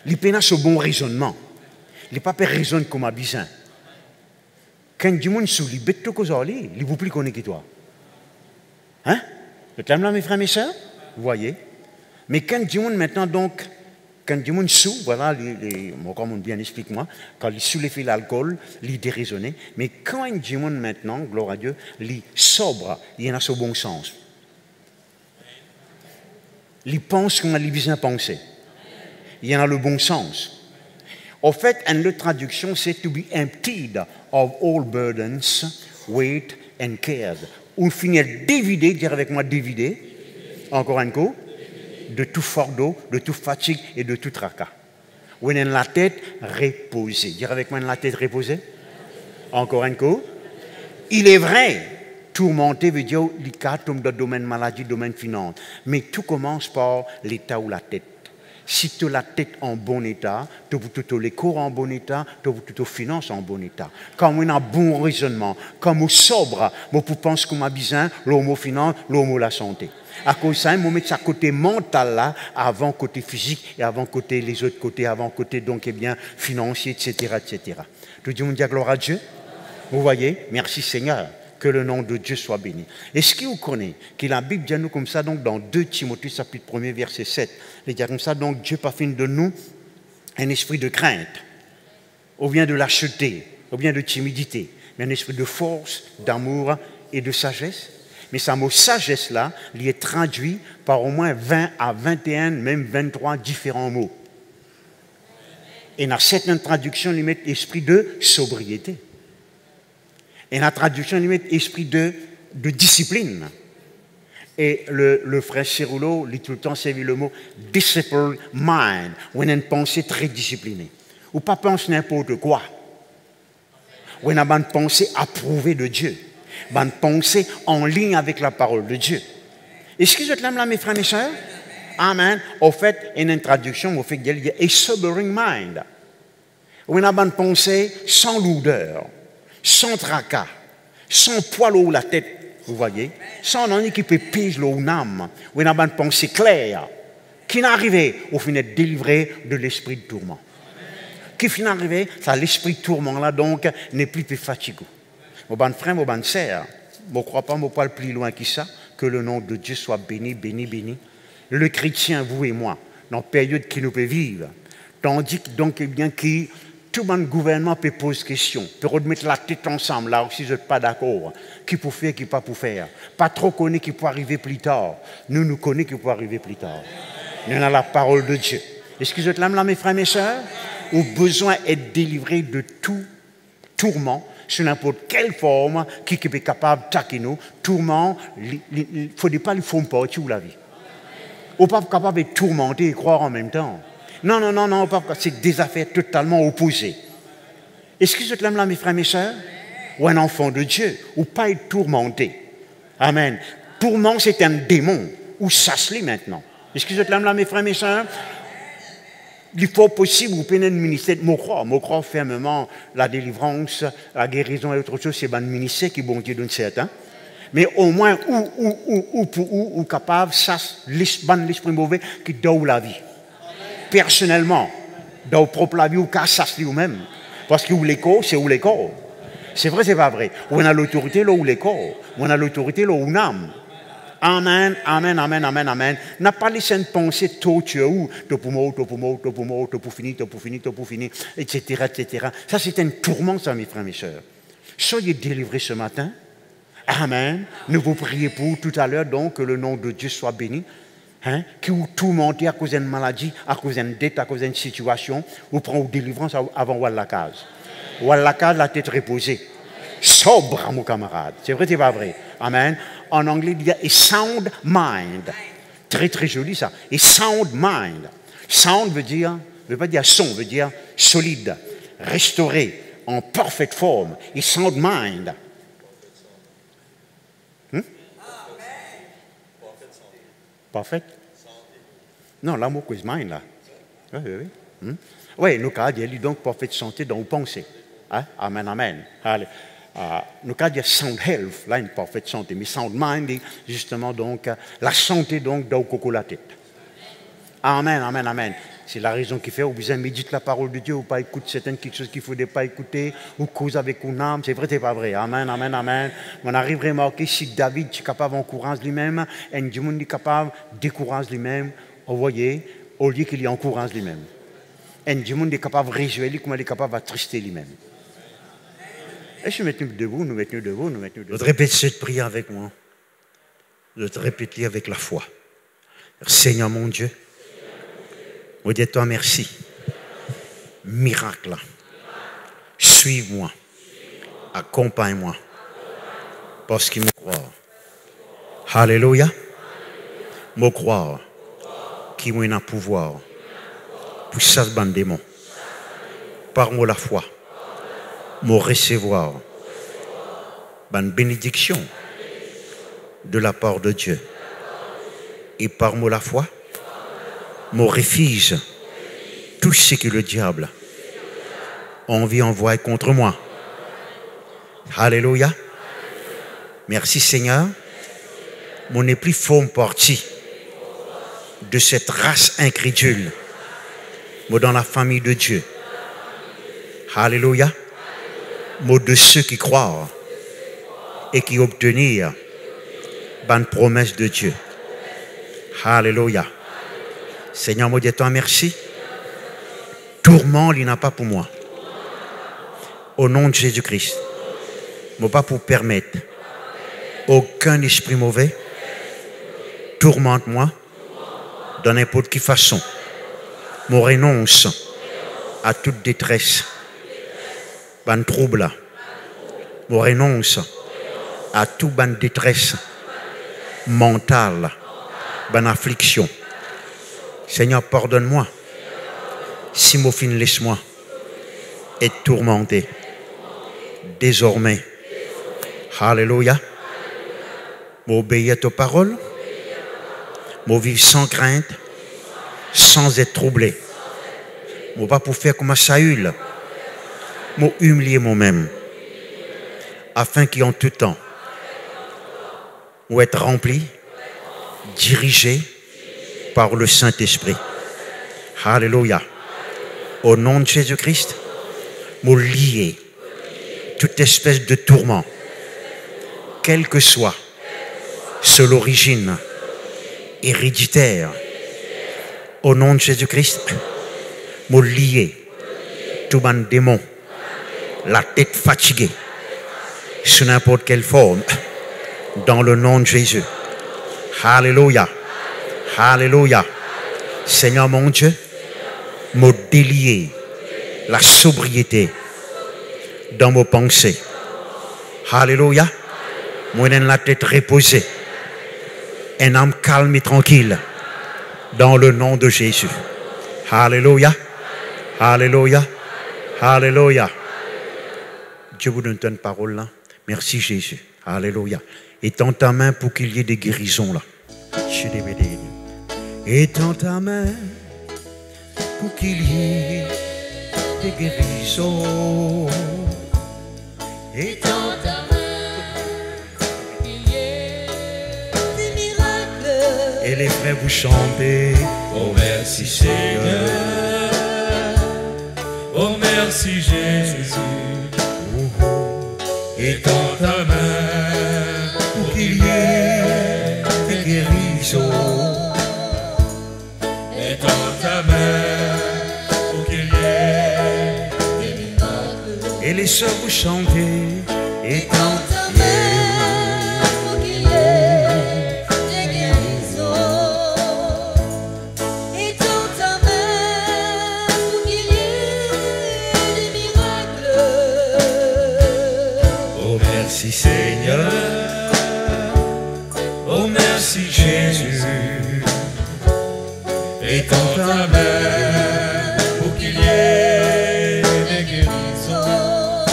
Il pénasse au bon raisonnement. Il n'est pas fait raisonner comme un bizin. Quand du monde sous les bêtes que vous avez, il vous plus connaît que toi. Hein? Vous êtes là, mes frères, mes soeurs? Vous voyez? Mais quand du monde maintenant, donc, quand du monde sous, voilà, comme on bien explique-moi, quand il sous l'effet de l'alcool, il est déraisonné. Mais quand du monde maintenant, gloire à Dieu, il est sobre, il y en a au bon sens. Il pense comme il vient penser. Il y en a le bon sens. En fait, une autre traduction, c'est to be emptied of all burdens, weight and cares. Ou finir dévider, dire avec moi dévider, encore un coup, de tout fardeau, de toute fatigue et de tout tracas. Ou en la tête reposée. Dire avec moi la tête reposée. Encore un coup. Il est vrai, tourmenté veut dire les cas tombent dans le domaine maladie, domaine finance. Mais tout commence par l'état ou la tête. Si tu as la tête en bon état, tu as les corps en bon état, tu as les finances en bon état. Quand on a un bon raisonnement, quand on est sobre, on peut penser comme un bizin, l'homme finance, l'homme la santé. À cause de ça, on met ça côté mental là, avant côté physique et avant côté les autres côtés, avant côté donc eh bien financier, etc., etc. Tout le monde dit gloire à Dieu. Vous voyez, merci Seigneur. Que le nom de Dieu soit béni. Est-ce qu'il vous connaît que la Bible dit nous comme ça, donc dans 2 Timothée, chapitre 1, verset 7, il dit comme ça, donc Dieu pas fait de nous un esprit de crainte, ou bien de lâcheté, ou bien de timidité, mais un esprit de force, d'amour et de sagesse. Mais ce mot sagesse là, il est traduit par au moins 20 à 21, même 23 différents mots. Et dans certaines traductions, il met esprit de sobriété. Et la traduction, il met esprit de discipline. Et le frère Cirulo, il tout le temps servi le mot disciplined mind, où on a une pensée très disciplinée. Ou pas penser n'importe quoi. Où on a une pensée approuvée de Dieu. Une pensée en ligne avec la parole de Dieu. Est-ce que vous êtes là, mes frères et mes soeurs? Amen. Au fait, il y a une traduction, au fait, il y a a sobering mind. Où on a une pensée sans lourdeur, sans tracas, sans poil ou la tête, vous voyez, sans un qui peut piger l'eau âme, où on a une pensée claire, qui n'est arrivé au final d'être délivré de l'esprit de tourment. Qui finit arrivé, ça l'esprit de tourment là donc n'est plus fatigant. Mon bon frère, mon bonne sœur, je ne crois pas, je ne pas plus loin que ça, que le nom de Dieu soit béni, béni, béni. Le chrétien, vous et moi, dans la période qui nous peut vivre, tandis que donc eh bien qui tout le gouvernement peut poser question, peut remettre la tête ensemble, là aussi je n'êtes pas d'accord. Qui peut faire, qui pas pour faire. Pas trop connaît qui peut arriver plus tard. Nous connaissons qui peut arriver plus tard. Nous avons la parole de Dieu. Est-ce que vous êtes là, mes frères et mes soeurs? Au besoin d'être délivré de tout tourment, sur n'importe quelle forme, qui est capable d'attaquer nous. Tourment, il ne faut pas lui faire partie de la vie. On n'est pas capable de tourmenter et croire en même temps. Non, non, non, non, c'est des affaires totalement opposées. Est-ce que vous êtes là, mes frères et mes soeurs? Ou un enfant de Dieu, ou pas être tourmenté. Amen. Tourment, c'est un démon, ou ça se lit maintenant. Est-ce que vous êtes là, mes frères et mes soeurs? Il faut possible, vous pouvez un ministère, je crois fermement, la délivrance, la guérison et autre chose, c'est un ministère qui est bon Dieu donne certain. Mais au moins, ou capable, ça, l'esprit mauvais qui donne la vie. Personnellement, dans votre propre la vie, ou qu'à ça se lit vous-même. Parce que où les corps, c'est où les corps. C'est vrai, c'est pas vrai. On a l'autorité là où les corps. On a l'autorité là où l'âme. Amen, amen, amen, amen, amen. N'a pas laissé une pensée tortueuse ou etc., etc. Ça, c'est un tourment, ça, mes frères, mes sœurs. Soyez délivrés ce matin. Amen. Nous vous prions pour tout à l'heure, donc, que le nom de Dieu soit béni. Hein? Qui vous tourmentez à cause d'une maladie, à cause d'une dette, à cause d'une situation, vous prenez une délivrance avant la case. La case, la tête reposée. Sobre, mon camarade. C'est vrai, c'est pas vrai. Amen. En anglais, il y a a sound mind. Très, très joli ça. A sound mind. Sound veut pas dire son, veut dire solide, restauré, en parfaite forme. A sound mind. Parfait? Non, l'amour cause mind, là. Oui, oui, oui. Oui, nous, quand il dit donc parfaite santé dans vos pensées. Hein? Amen, amen. Allez. Nous, quand il y a sound health, là, une parfaite santé, mais sound mind, justement, donc, la santé, donc, dans le la tête. Amen, amen, amen. C'est la raison qui fait, vous besoin méditer la parole de Dieu, ou pas écouter certaines quelque chose qu'il ne faudrait pas écouter, ou cause avec une âme. C'est vrai, c'est pas vrai. Amen, amen, amen. On arrive à remarquer si David est capable d'encourager lui-même, et du monde est capable de décourager lui-même, vous voyez, au lieu qu'il y encourage lui-même. Et du monde est capable de réjouir, comme il est capable d'attrister lui-même. Et je mets debout, nous mettons debout, nous mettons debout. Répète cette prière avec moi. Je te répéter avec la foi. Seigneur mon Dieu, je dis toi merci. Miracle. Suive-moi. Accompagne-moi. Parce qu'il me croit. Alléluia. Me croire. Qui m'a un pouvoir. Pour ça, ce ban démon. Par moi la foi. Me recevoir. Une bénédiction de la part de Dieu. Et par moi la foi. Me refuse tout ce que le diable envie envoyer contre moi. Alléluia. Merci Seigneur. Mon n'est plus forme partie de cette race incrédule. Moi dans la famille de Dieu. Alléluia. Moi de ceux qui croient et qui obtenir une promesse de Dieu. Alléluia. Seigneur, moi dis toi merci. Tourment, il n'a pas pour moi. Au nom de Jésus-Christ. Moi pas pour permettre aucun esprit mauvais tourmente-moi de n'importe quelle façon. Moi renonce à toute détresse, ban trouble. Moi renonce à toute ban détresse mentale, ban affliction. Seigneur, pardonne-moi si mon fin laisse-moi être tourmenté. Désormais, alléluia, m'obéir à ta parole, vivre sans crainte, sans être troublé. Moi pas pour faire comme un Saül, humilier moi-même, afin qu'en tout temps, ou être rempli, dirigé par le Saint-Esprit. Alléluia. Au nom de Jésus-Christ, me lier toute espèce de tourment, quel que soit, sur l'origine héréditaire. Au nom de Jésus-Christ, me lier tout un démon, la tête fatiguée, sous n'importe quelle forme, dans le nom de Jésus. Alléluia. Alléluia. Seigneur mon Dieu, me délier la sobriété dans mes pensées. Alléluia. Moi, j'ai la tête reposée. Un âme calme et tranquille. Dans le nom de Jésus. Alléluia. Alléluia. Alléluia. Dieu vous donne une parole là. Merci Jésus. Alléluia. Étends ta main pour qu'il y ait des guérisons là. Étends ta main pour qu'il y ait des guérisons. Étends ta main pour qu'il y ait des miracles. Et les frères vous chantez. Oh merci Seigneur. Oh merci Jésus. Étends ta main pour qu'il y ait étends ta main pour qu'il y ait des miracles. Et les sœurs vous chantez, étends Ta main pour qu'il y ait des guérisons. Étends ta main pour qu'il y ait des miracles. Oh merci Seigneur, oh merci Jésus. étends ta main pour qu'il y ait des guérisons.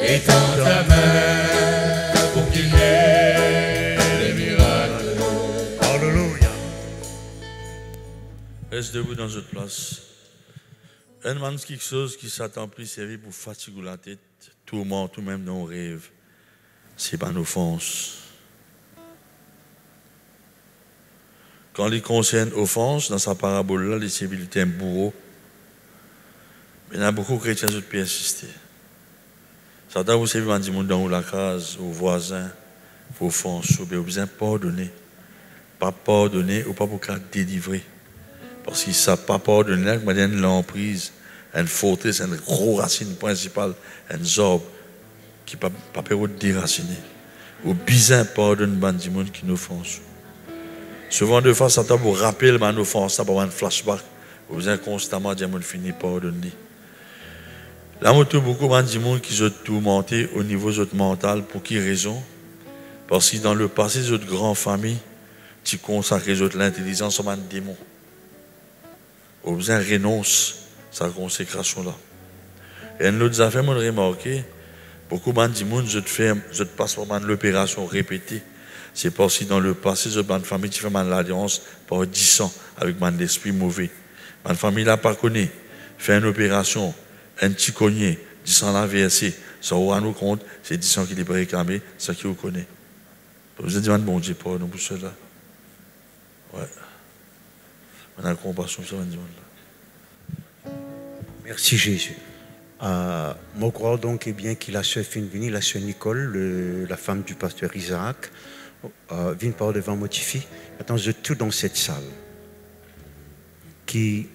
Étends ta main pour qu'il y ait des miracles. Alléluia. Reste debout dans votre place. Un man quelque chose qui s'attend plus servir pour fatiguer la tête, tourment, tout même dans nos rêves. C'est pas nos offenses. Quand il concerne offense, dans sa parabole-là, les civilités un bourreau. Mais il y a beaucoup de chrétiens qui peuvent insister. Certains vous savez, du monde dans la case, aux voisins, aux offenses, vous avez besoin de pardonner. Pas pardonner ou pas pour délivrer. Parce qu'ils ne savent pas pardonner, il y a une l'emprise, une forteresse, une grosse racine principale, un arbre qui ne peut pas déraciner. Ou bizarre pardonne les gens qui nous offensent. Souvent, de fois, Satan vous rappelle mon offense, ça peut avoir un flashback. Vous besoin constamment dire, fini pardonner. Là, je trouve beaucoup de gens qui sont tourmentés au niveau de votre mental. Pour quelle raison? Parce que dans le passé de votre grande famille, tu consacres l'intelligence comme un démon. Vous besoin renonce à sa consécration-là. Et une autre affaire, je remarqué, beaucoup de gens je passe par l'opération répétée. C'est parce que dans le passé, ma famille qui fait l'alliance par 10 ans avec mon esprit mauvais. Ma famille n'a pas connu. Fait une opération, un petit cogné, 10 ans l'a versé. Ça vous rend compte, c'est 10 ans qu'il est réclamé, c'est ce qu'il vous connaît. Vous avez dit, bon Dieu, pour nous, pour cela. Ouais. On a compassion sur ce monde-là. Merci Jésus. Moi, je crois donc bien qu'il a sœur Finvini, la sœur Nicole, la femme du pasteur Isaac, vient par devant Motifi. Attends, je tout dans cette salle. Qui,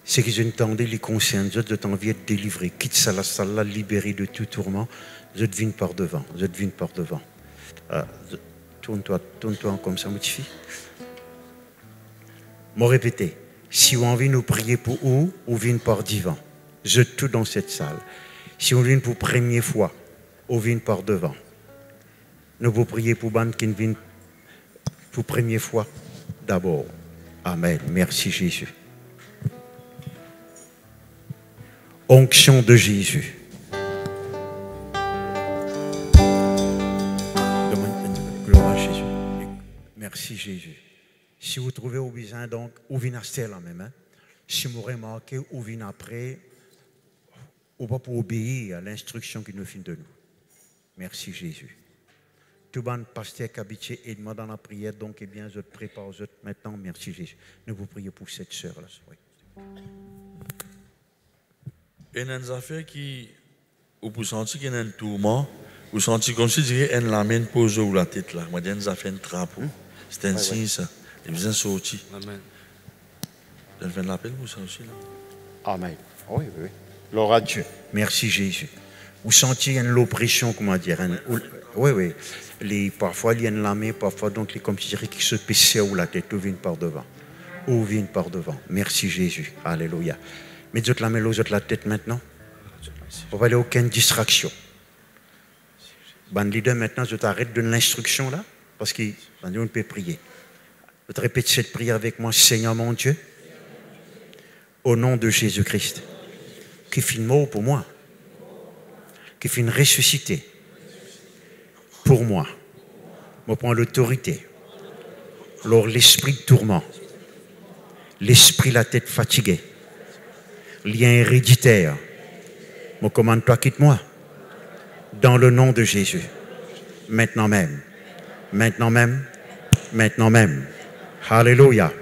ce que je entendais, les concerne, je t'ai envie de délivrer. Quitte ça, la salle là, libérée de tout tourment. Je te viens par devant. Je te viens par devant. Tourne-toi comme ça, Motifi. Moi, répétez. Si on vient nous prier pour où, on vient par devant. Je tout dans cette salle. Si on vient pour première fois, on vient par devant. Nous vous prier pour bande qui viennent pour première fois d'abord. Amen. Merci Jésus. Onction de Jésus. Gloire à Jésus. Merci Jésus. Si vous trouvez au besoin, donc, ou vient à la même. Hein? Si vous remarquez, ou vient après, ou pas pour obéir à l'instruction qu'il nous fait de nous. Merci Jésus. Tout le monde, pasteur qui habite et demande dans la prière, donc, eh bien, je te prépare maintenant. Merci Jésus. Nous vous prions pour cette sœur-là. Il y a des affaires qui, vous sentez qu'il y a un tourment, vous sentez comme si vous avez la main posée ou la tête là. Moi, il y a des affaires de trapeau. C'est un signe, ça. Il y a sorti. Amen. Vous avez fait l'appel pour ça aussi, là? Amen. Oui, oui, oui. Gloire à Dieu. Merci Jésus. Vous sentez une l'oppression, comment dire? Oui, oui. Parfois, il y a une main, parfois, donc, les comme si qui se pissait ou la tête, ou vient par devant. Ou vient par devant. Merci Jésus. Alléluia. Mais vous la main, vous la tête maintenant. On va aller aucune distraction. Ban leader, maintenant, je t'arrête de l'instruction là, parce qu'on peut prier. Je te répète cette prière avec moi, Seigneur mon Dieu, au nom de Jésus-Christ, qui fait une mort pour moi, qui fait une ressuscité pour moi. Je prends l'autorité. Alors l'esprit de tourment, l'esprit la tête fatiguée, lien héréditaire, je commande toi, quitte-moi. Dans le nom de Jésus. Maintenant même. Maintenant même. Maintenant même. Alléluia.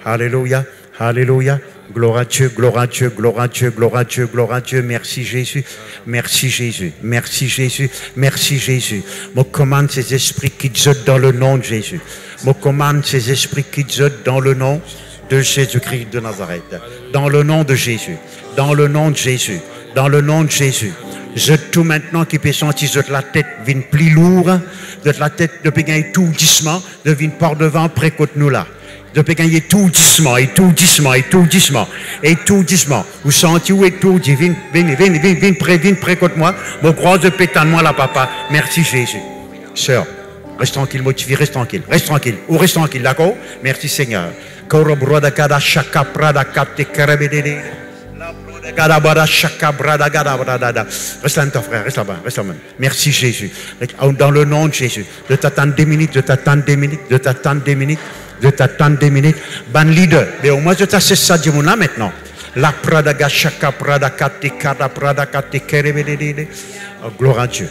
Alléluia. Alléluia. Gloire à Dieu, gloire à Dieu, gloire à Dieu, gloire à Dieu, gloire à Dieu. Merci Jésus. Merci Jésus. Merci Jésus. Merci Jésus. Je commande ces esprits qui jetent dans le nom de Jésus. Je commande ces esprits qui jetent dans le nom de Jésus-Christ de Nazareth. Dans le nom de Jésus. Dans le nom de Jésus. Dans le nom de Jésus. Je tout maintenant qui peut sentir de la tête vient plus lourde, de la tête depuis gagner tout doucement, devine par devant près côté nous là. Depuis gagner tout doucement, et tout doucement, et tout doucement, et tout doucement. Vous sentez où est tout dit, viens près côté moi, mon croise de pétan moi là papa. Merci Jésus. Sœur, reste tranquille, motivé, reste tranquille, ou reste tranquille, d'accord? Merci Seigneur. Reste là, ton frère, reste là-bas, reste là-bas. Merci Jésus. Dans le nom de Jésus, de t'attendre 2 minutes, de t'attendre 2 minutes, de t'attendre 2 minutes, de t'attendre 2 minutes. Ban leader, mais au moins je t'assais ça du monde là maintenant. La pradaga shaka pradakate kada pradakate kerebedede. Gloire à Dieu.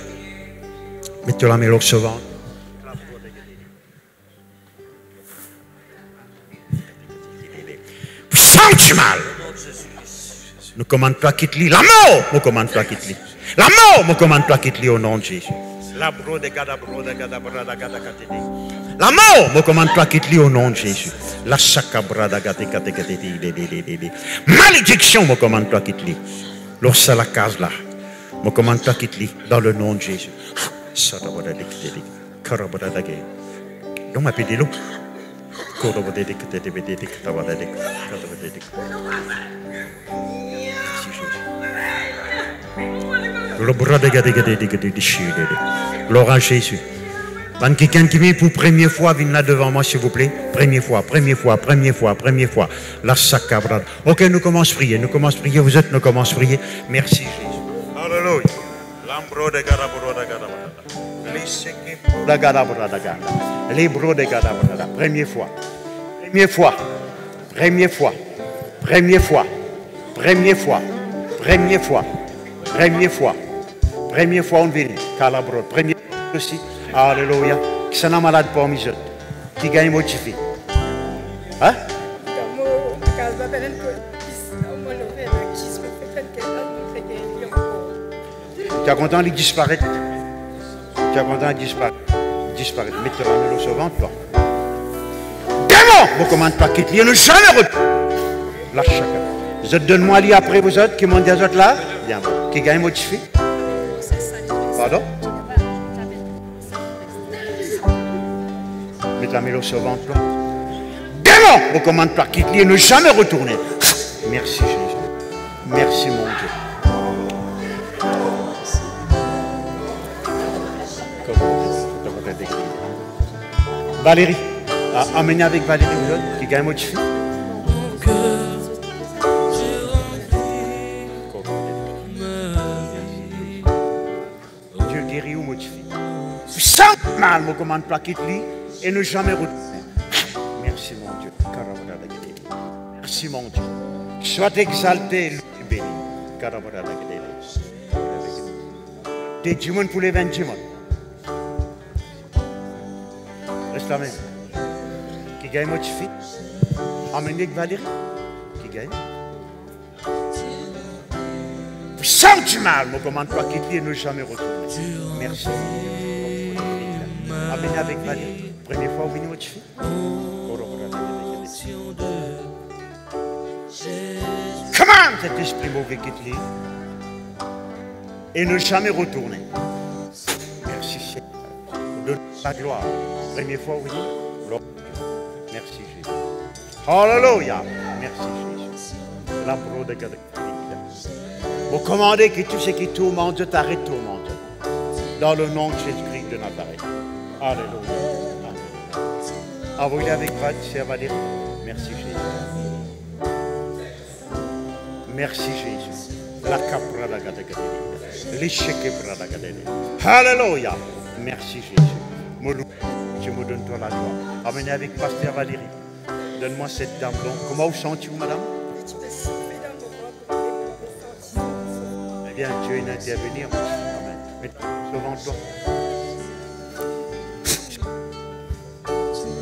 Mettez la main au sauvant. Sens mal. Nous commandons toi quitte lui. La mort, nous commandons toi quitte lui. La mort, nous commandons toi quitte lui au nom de Jésus. La mort, nous commandons toi quitte lui au nom de Jésus. La chakabrada gate. Malédiction, nous commandons toi quitte lui. Lorsque la case là, nous commandons toi quitte lui dans le nom de Jésus. Donc ma pédé l'eau. Gloire à Jésus. Quand quelqu'un qui vient pour première fois, viens là devant moi, s'il vous plaît. Première fois. La sacabra. Ok, nous commençons à prier. Vous êtes, nous commençons à prier. Merci Jésus. Alléluia. L'ambro de Gadabro de Gadabra. Libro de Gadabra. Première fois, on vient. Calabro. Première fois aussi. Alléluia. Qui s'en a malade parmi eux? Qui gagne motivé? Hein? Tu es content de disparaître? Disparaître. Mettez la main au sauvant, toi. Démon! Vous commandez pas quitter. Il ne jamais retour. Lâche chacun. Vous êtes donne-moi lui après vous autres qui m'ont dit les autres là? Bien. Qui gagne motivé? Pardon? Mettez la main au sauvant, toi. Démon! Vous commandez pas quitter. Il ne jamais retourner. Merci Jésus. Merci mon Dieu. Valérie, emmenez avec Valérie qui gagne motivé. Dieu guérit ou motivé. Sans mal, je commande plaquer lui et ne jamais retourner. Merci mon Dieu. Merci mon Dieu. Sois exalté, béni. Des démons pour les 20 démons. Reste la même. Qui gagne motivé. Emmenez avec Valérie. Qui gagne. Sans du mal, je commande pas quitter et ne jamais retourner. Merci. Emmenez avec Valérie. Première fois, vous venez motivé. Comment cet esprit mauvais quitte-les et ne jamais retourner. Merci Seigneur. Donne la gloire. Première fois, oui. Merci Jésus. Alléluia. Merci Jésus. La pro de Gadek. Vous commandez que tout ce qui tourmente t'arrête de tourmenter. Dans le nom de Jésus-Christ de Nazareth. Alléluia. Envoyez avec Valérie. Merci Jésus. Merci Jésus. La capra da Gadek. L'échec da Gadek. Alléluia. Merci Jésus. Je me donne toi la gloire. Amenez avec Pasteur Valérie. Donne-moi cette dame blonde. Comment vous sentez-vous, madame? Eh bien, Dieu est intervenir. Amen. Mettez-vous devant toi.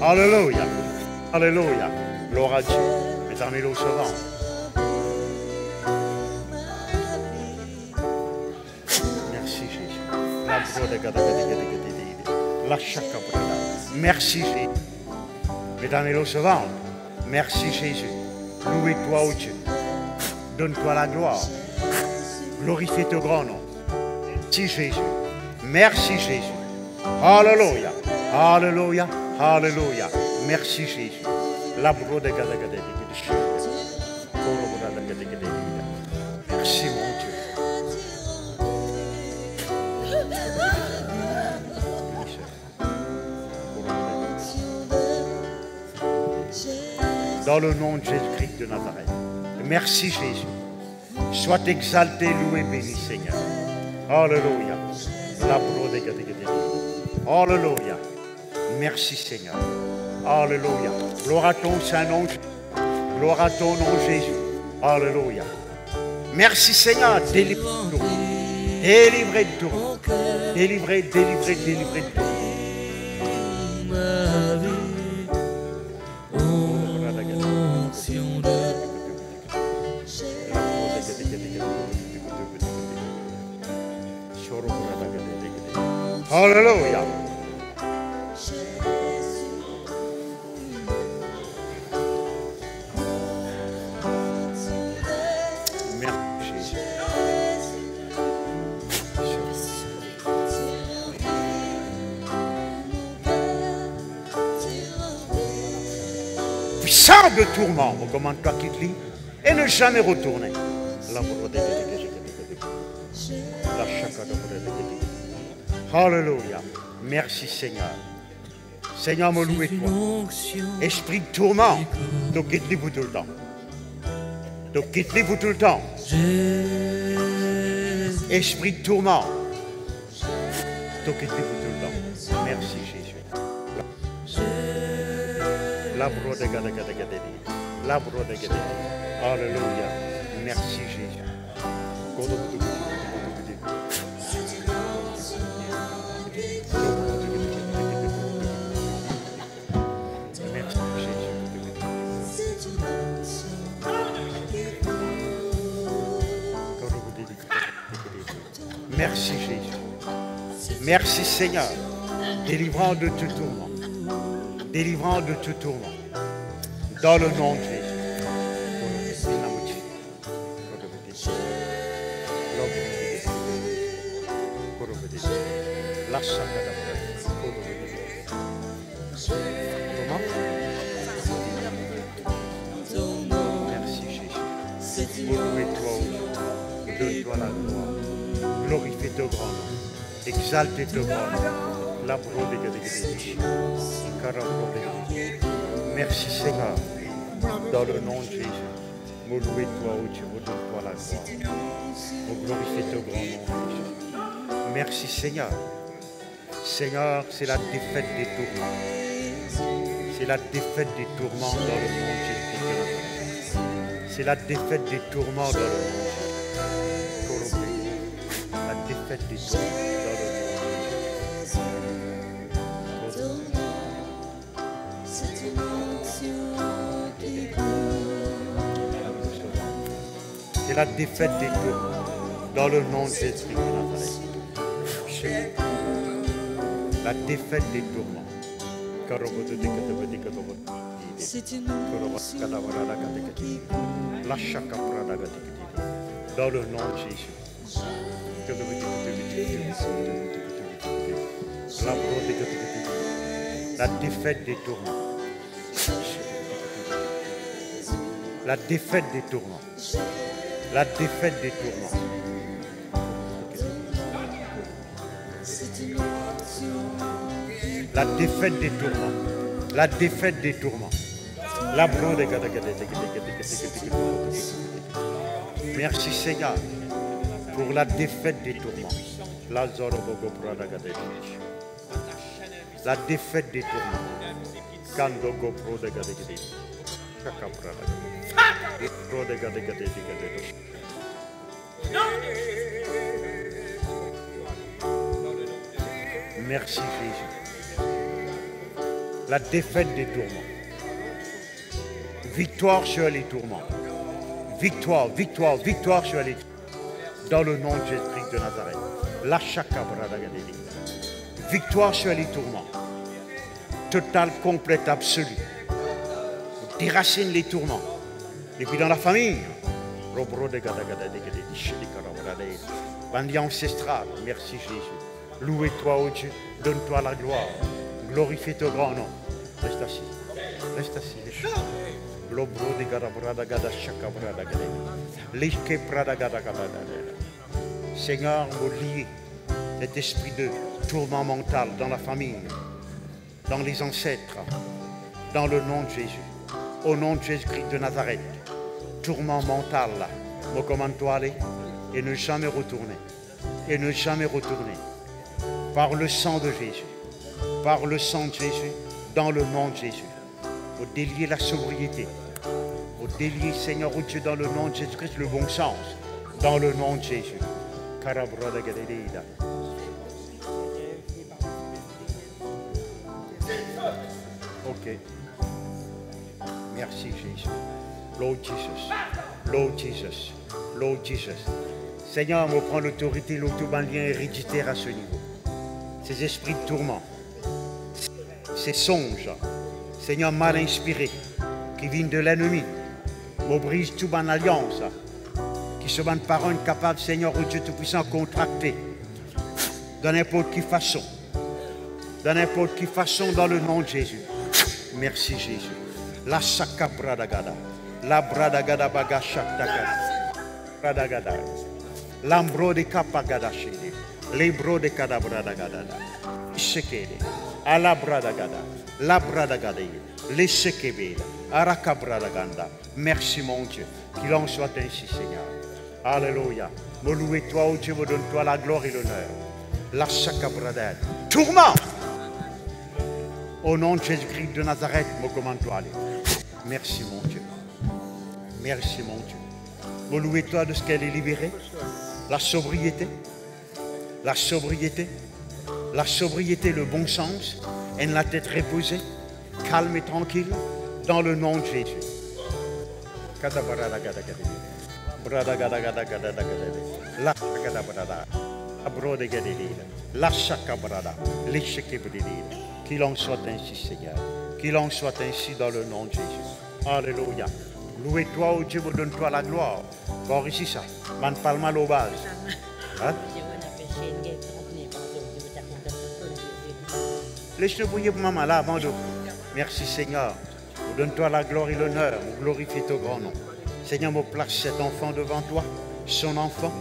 Alléluia. Alléluia. Gloire à Dieu. Mettez-vous au sauvant. Merci Jésus. La chaka. Merci Jésus. Mesdames et sauvant. Merci Jésus. Loué-toi, ô Dieu. Donne-toi la gloire. Glorifie ton grand nom. Merci Jésus. Merci Jésus. Alléluia. Alléluia. Alléluia. Merci Jésus. La bro de gada gada. Merci mon Dieu. Dans le nom de Jésus-Christ de Nazareth. Merci Jésus. Sois exalté, loué, béni Seigneur. Alléluia. Alléluia. Merci Seigneur. Alléluia. Gloire à ton Saint-Nom. Gloire à ton nom Jésus. Alléluia. Merci Seigneur. Délivre de tout. Délivré de tout. Délivré, délivré, délivré de tout. Alléluia. Merci Jésus. Puissant de tourment, recommande-toi qui te lit et ne jamais retourner. Alléluia. Merci Seigneur. Seigneur, me loue toi. Esprit de tourment, te quitte-les vous tout le temps. Te quitte-les vous tout le temps. Esprit de tourment, te quitte-les vous tout le temps. Merci Jésus. La brode gada gada gada. La brode gada. Alléluia. Merci Jésus. Merci Jésus. Merci Seigneur. Délivrant de tout tourment. Délivrant de tout tourment. Dans le nom de Jésus. Merci Jésus. Louez-toi, donne-toi la gloire. Glorifie ton grand nom. Exalte ton grand nom. La merci Seigneur. Dans le nom de Jésus. Me louez-toi, ô Dieu, me donne-toi la gloire. Me glorifie ton grand nom, Jésus. Merci Seigneur. Seigneur, c'est la défaite des tourments. C'est la défaite des tourments dans le nom de Jésus. C'est la défaite des tourments dans le nom de Jésus. La défaite des tourments dans le nom de Jésus. C'est la défaite des tourments dans le nom de Jésus. La défaite des tourments. Dans le nom de Jésus. La défaite des tourments. La défaite des tourments. La défaite des tourments. La défaite des tourments. La défaite des tourments. La brode. Merci Seigneur pour la défaite des tourments. La défaite des tourments. Merci Jésus. La défaite des tourments. Victoire sur les tourments. Victoire, victoire, victoire sur les tourments. Dans le nom de Jésus-Christ de Nazareth. La chakabradagadi. Victoire sur les tourments. Totale, complète, absolue. déracine les tourments. Et puis dans la famille, bandit ancestral, merci Jésus. Louez-toi, oh Dieu, donne-toi la gloire. Glorifie ton grand nom. Reste assis. Reste assis. Seigneur, maudit cet esprit de tourment mental dans la famille, dans les ancêtres, dans le nom de Jésus. Au nom de Jésus-Christ de Nazareth, tourment mental, me commande-toi aller et ne jamais retourner. Et ne jamais retourner. Par le sang de Jésus. Par le sang de Jésus, dans le nom de Jésus. Pour délier la sobriété. Pour délier, Seigneur, oh Dieu, dans le nom de Jésus-Christ, le bon sens. Dans le nom de Jésus. Ok. Merci Jésus. Lord Jesus. Lord Jesus. Lord Jesus. Seigneur, on prend l'autorité, l'autobanlien héréditaire à ce niveau. Ces esprits de tourment, ces songes, Seigneur, mal inspirés, qui viennent de l'ennemi, on brise toute bonne alliance, qui se bandent par un capable, Seigneur, oh Dieu Tout-Puissant, contracté, de n'importe quelle façon. De n'importe quelle façon, dans le nom de Jésus. Merci Jésus. La saka bradagada. La bradagada bagashakdagada. Bradagada. L'ambro de kapagada shede. L'ebro de kadabradagada. Shekede. Ala bradagada. La bradagada. Les shekebeda. Araka bradaganda. Merci mon Dieu. Qu'il en soit ainsi, Seigneur. Alléluia. Me louez-toi, oh Dieu, me donne-toi la gloire et l'honneur. La saka bradagada. Tourment. Au nom de Jésus-Christ de Nazareth, me commande-toi aller. Merci mon Dieu. Merci mon Dieu. Me louez-toi de ce qu'elle est libérée. La sobriété. La sobriété. La sobriété, le bon sens. Elle la tête reposée. Calme et tranquille. Dans le nom de Jésus. Qu'il en soit ainsi, Seigneur. Qu'il en soit ainsi dans le nom de Jésus. Alléluia. Louez-toi, oh Dieu, donne-toi la gloire. Encore ici, ça. Man parle mal aux bases. Hein? Laisse-le bouillir pour maman là avant de. Merci, Seigneur. Donne-toi la gloire et l'honneur. Glorifie ton grand nom. Seigneur, me place cet enfant devant toi, son enfant.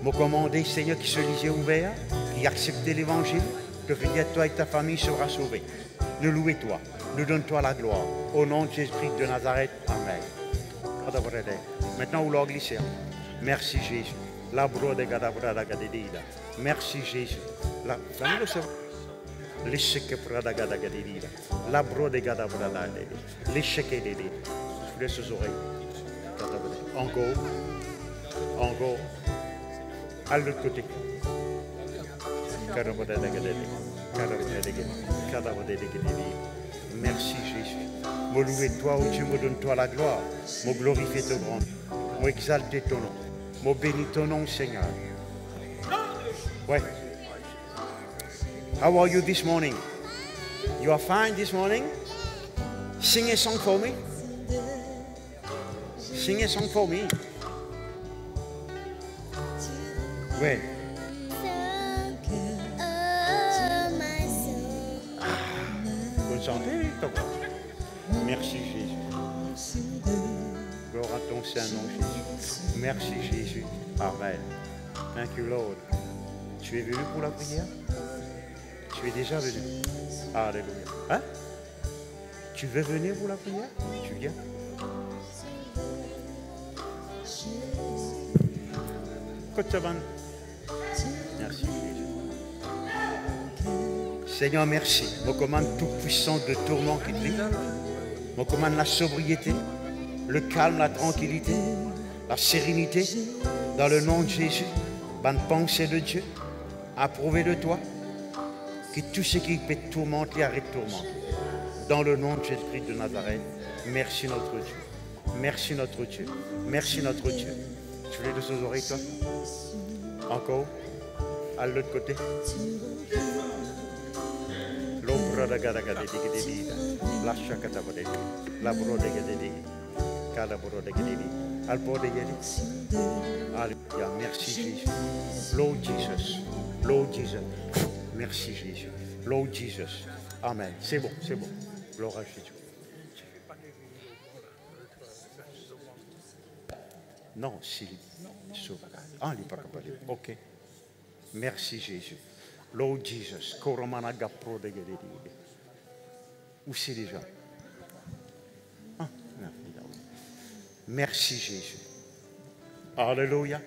Me commander, Seigneur, qui se lisait ouvert, qui acceptait l'évangile, que venir toi et ta famille sera sauvée. Ne louez-toi, ne donne-toi la gloire. Au nom de Jésus-Christ de Nazareth, Amen. Maintenant, vous l'en glissez. Merci Jésus. La bro de gadabra gadedida. Merci Jésus. La les chèques prada gadedida. La bro de gadabra gadedida. Les chèques dedida. Je laisse aux oreilles. Encore. Encore. À l'autre côté. Merci Jésus. Me louer-toi, oh Dieu, me donne-toi la gloire. Me glorifier ton grand nom. Me exalter ton nom. Me bénir ton nom, Seigneur. Ouais. How are you this morning? You are fine this morning? Sing a song for me. Sing a song for me. Ouais. Santé, merci Jésus. Gloire à ton Saint-Nom, Jésus. Merci Jésus. Amen. Thank you, Lord. Tu es venu pour la prière? Tu es déjà venu. Alléluia. Hein? Tu veux venir pour la prière? Tu viens? Merci Jésus. Seigneur, merci. Me commande tout puissant de tourment qui te vit. Me commande la sobriété, le calme, la tranquillité, la sérénité. Dans le nom de Jésus, bonne pensée de Dieu, approuvé de toi. Que tout ce qui peut te tourmenter arrête de tourmenter. Dans le nom de Jésus-Christ de Nazareth, merci notre Dieu. Merci notre Dieu. Merci notre Dieu. Tu voulais de ses oreilles, toi? Encore. À l'autre côté. Alléluia, merci Jésus. Lord Jesus, Lord Jesus. Merci Jésus. Lord Jesus. Amen. C'est bon, c'est bon. Gloire à Jésus. Non, si. Ah, il n'est pas capable. Ok. Merci Jésus. Lord Jesus. Où c'est déjà? Ah, merci Jésus. Alléluia.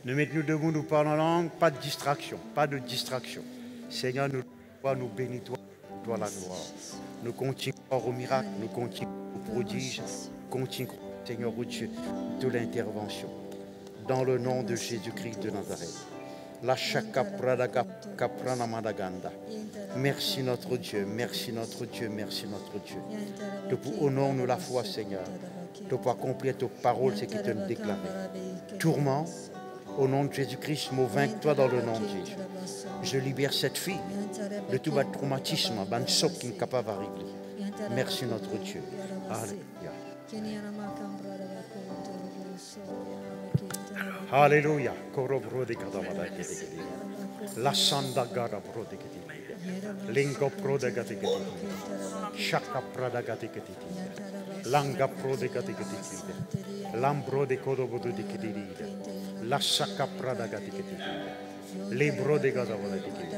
Nous mettons debout, nous parlons en langue, pas de distraction, pas de distraction. Seigneur, nous bénis toi la gloire. Nous continuons au miracle, nous continuons au prodige, nous continuons, Seigneur, au Dieu, de l'intervention. Dans le nom de Jésus-Christ de Nazareth. La chaka pradaga kaprana madaganda. Merci notre Dieu, merci notre Dieu, merci notre Dieu. De honore-nous la foi, Seigneur. De pour accomplir tes paroles, ce qui te déclaré. Tourment, au nom de Jésus-Christ, vainque-toi dans le nom de Jésus. Je libère cette fille de tout bas traumatisme, ban soc qui est capable d'arriver. Merci notre Dieu. Alléluia. Alléluia. La sanda gara bro de gedi. Lingo pro de gedi gedi. Shaka prada gedi gedi. Langa pro de gedi gedi. Lambro de kodobo de gedi. La shaka prada gedi gedi. Libro de gadabo de gedi.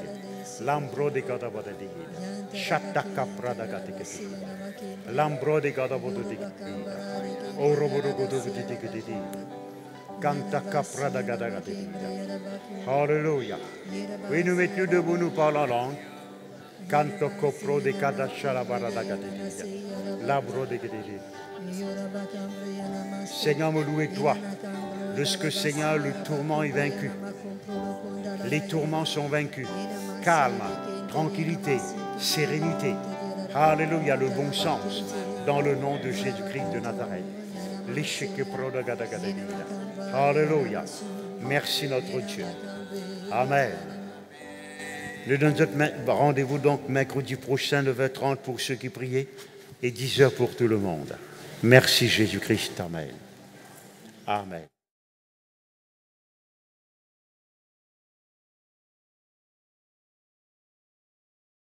Lambro de gadabo de gedi. Shataka prada gedi gedi. Lambro de gadabo de gedi. Orobo de godobo de gedi. Kantaka prada gada gedi. Alléluia. Oui, nous mettons debout, nous parlons en langue. Canto copro de cada shalabara da gadi. Labro de gadi. Seigneur, me louez toi. De ce que, Seigneur, le tourment est vaincu. Les tourments sont vaincus. Calme, tranquillité, sérénité. Alléluia, le bon sens. Dans le nom de Jésus-Christ de Nazareth. L'échec pro de gada gadi. Alléluia. Merci notre Dieu. Amen. Nous donnons rendez-vous donc mercredi prochain, 9h30 pour ceux qui priaient et 10h pour tout le monde. Merci Jésus-Christ. Amen. Amen.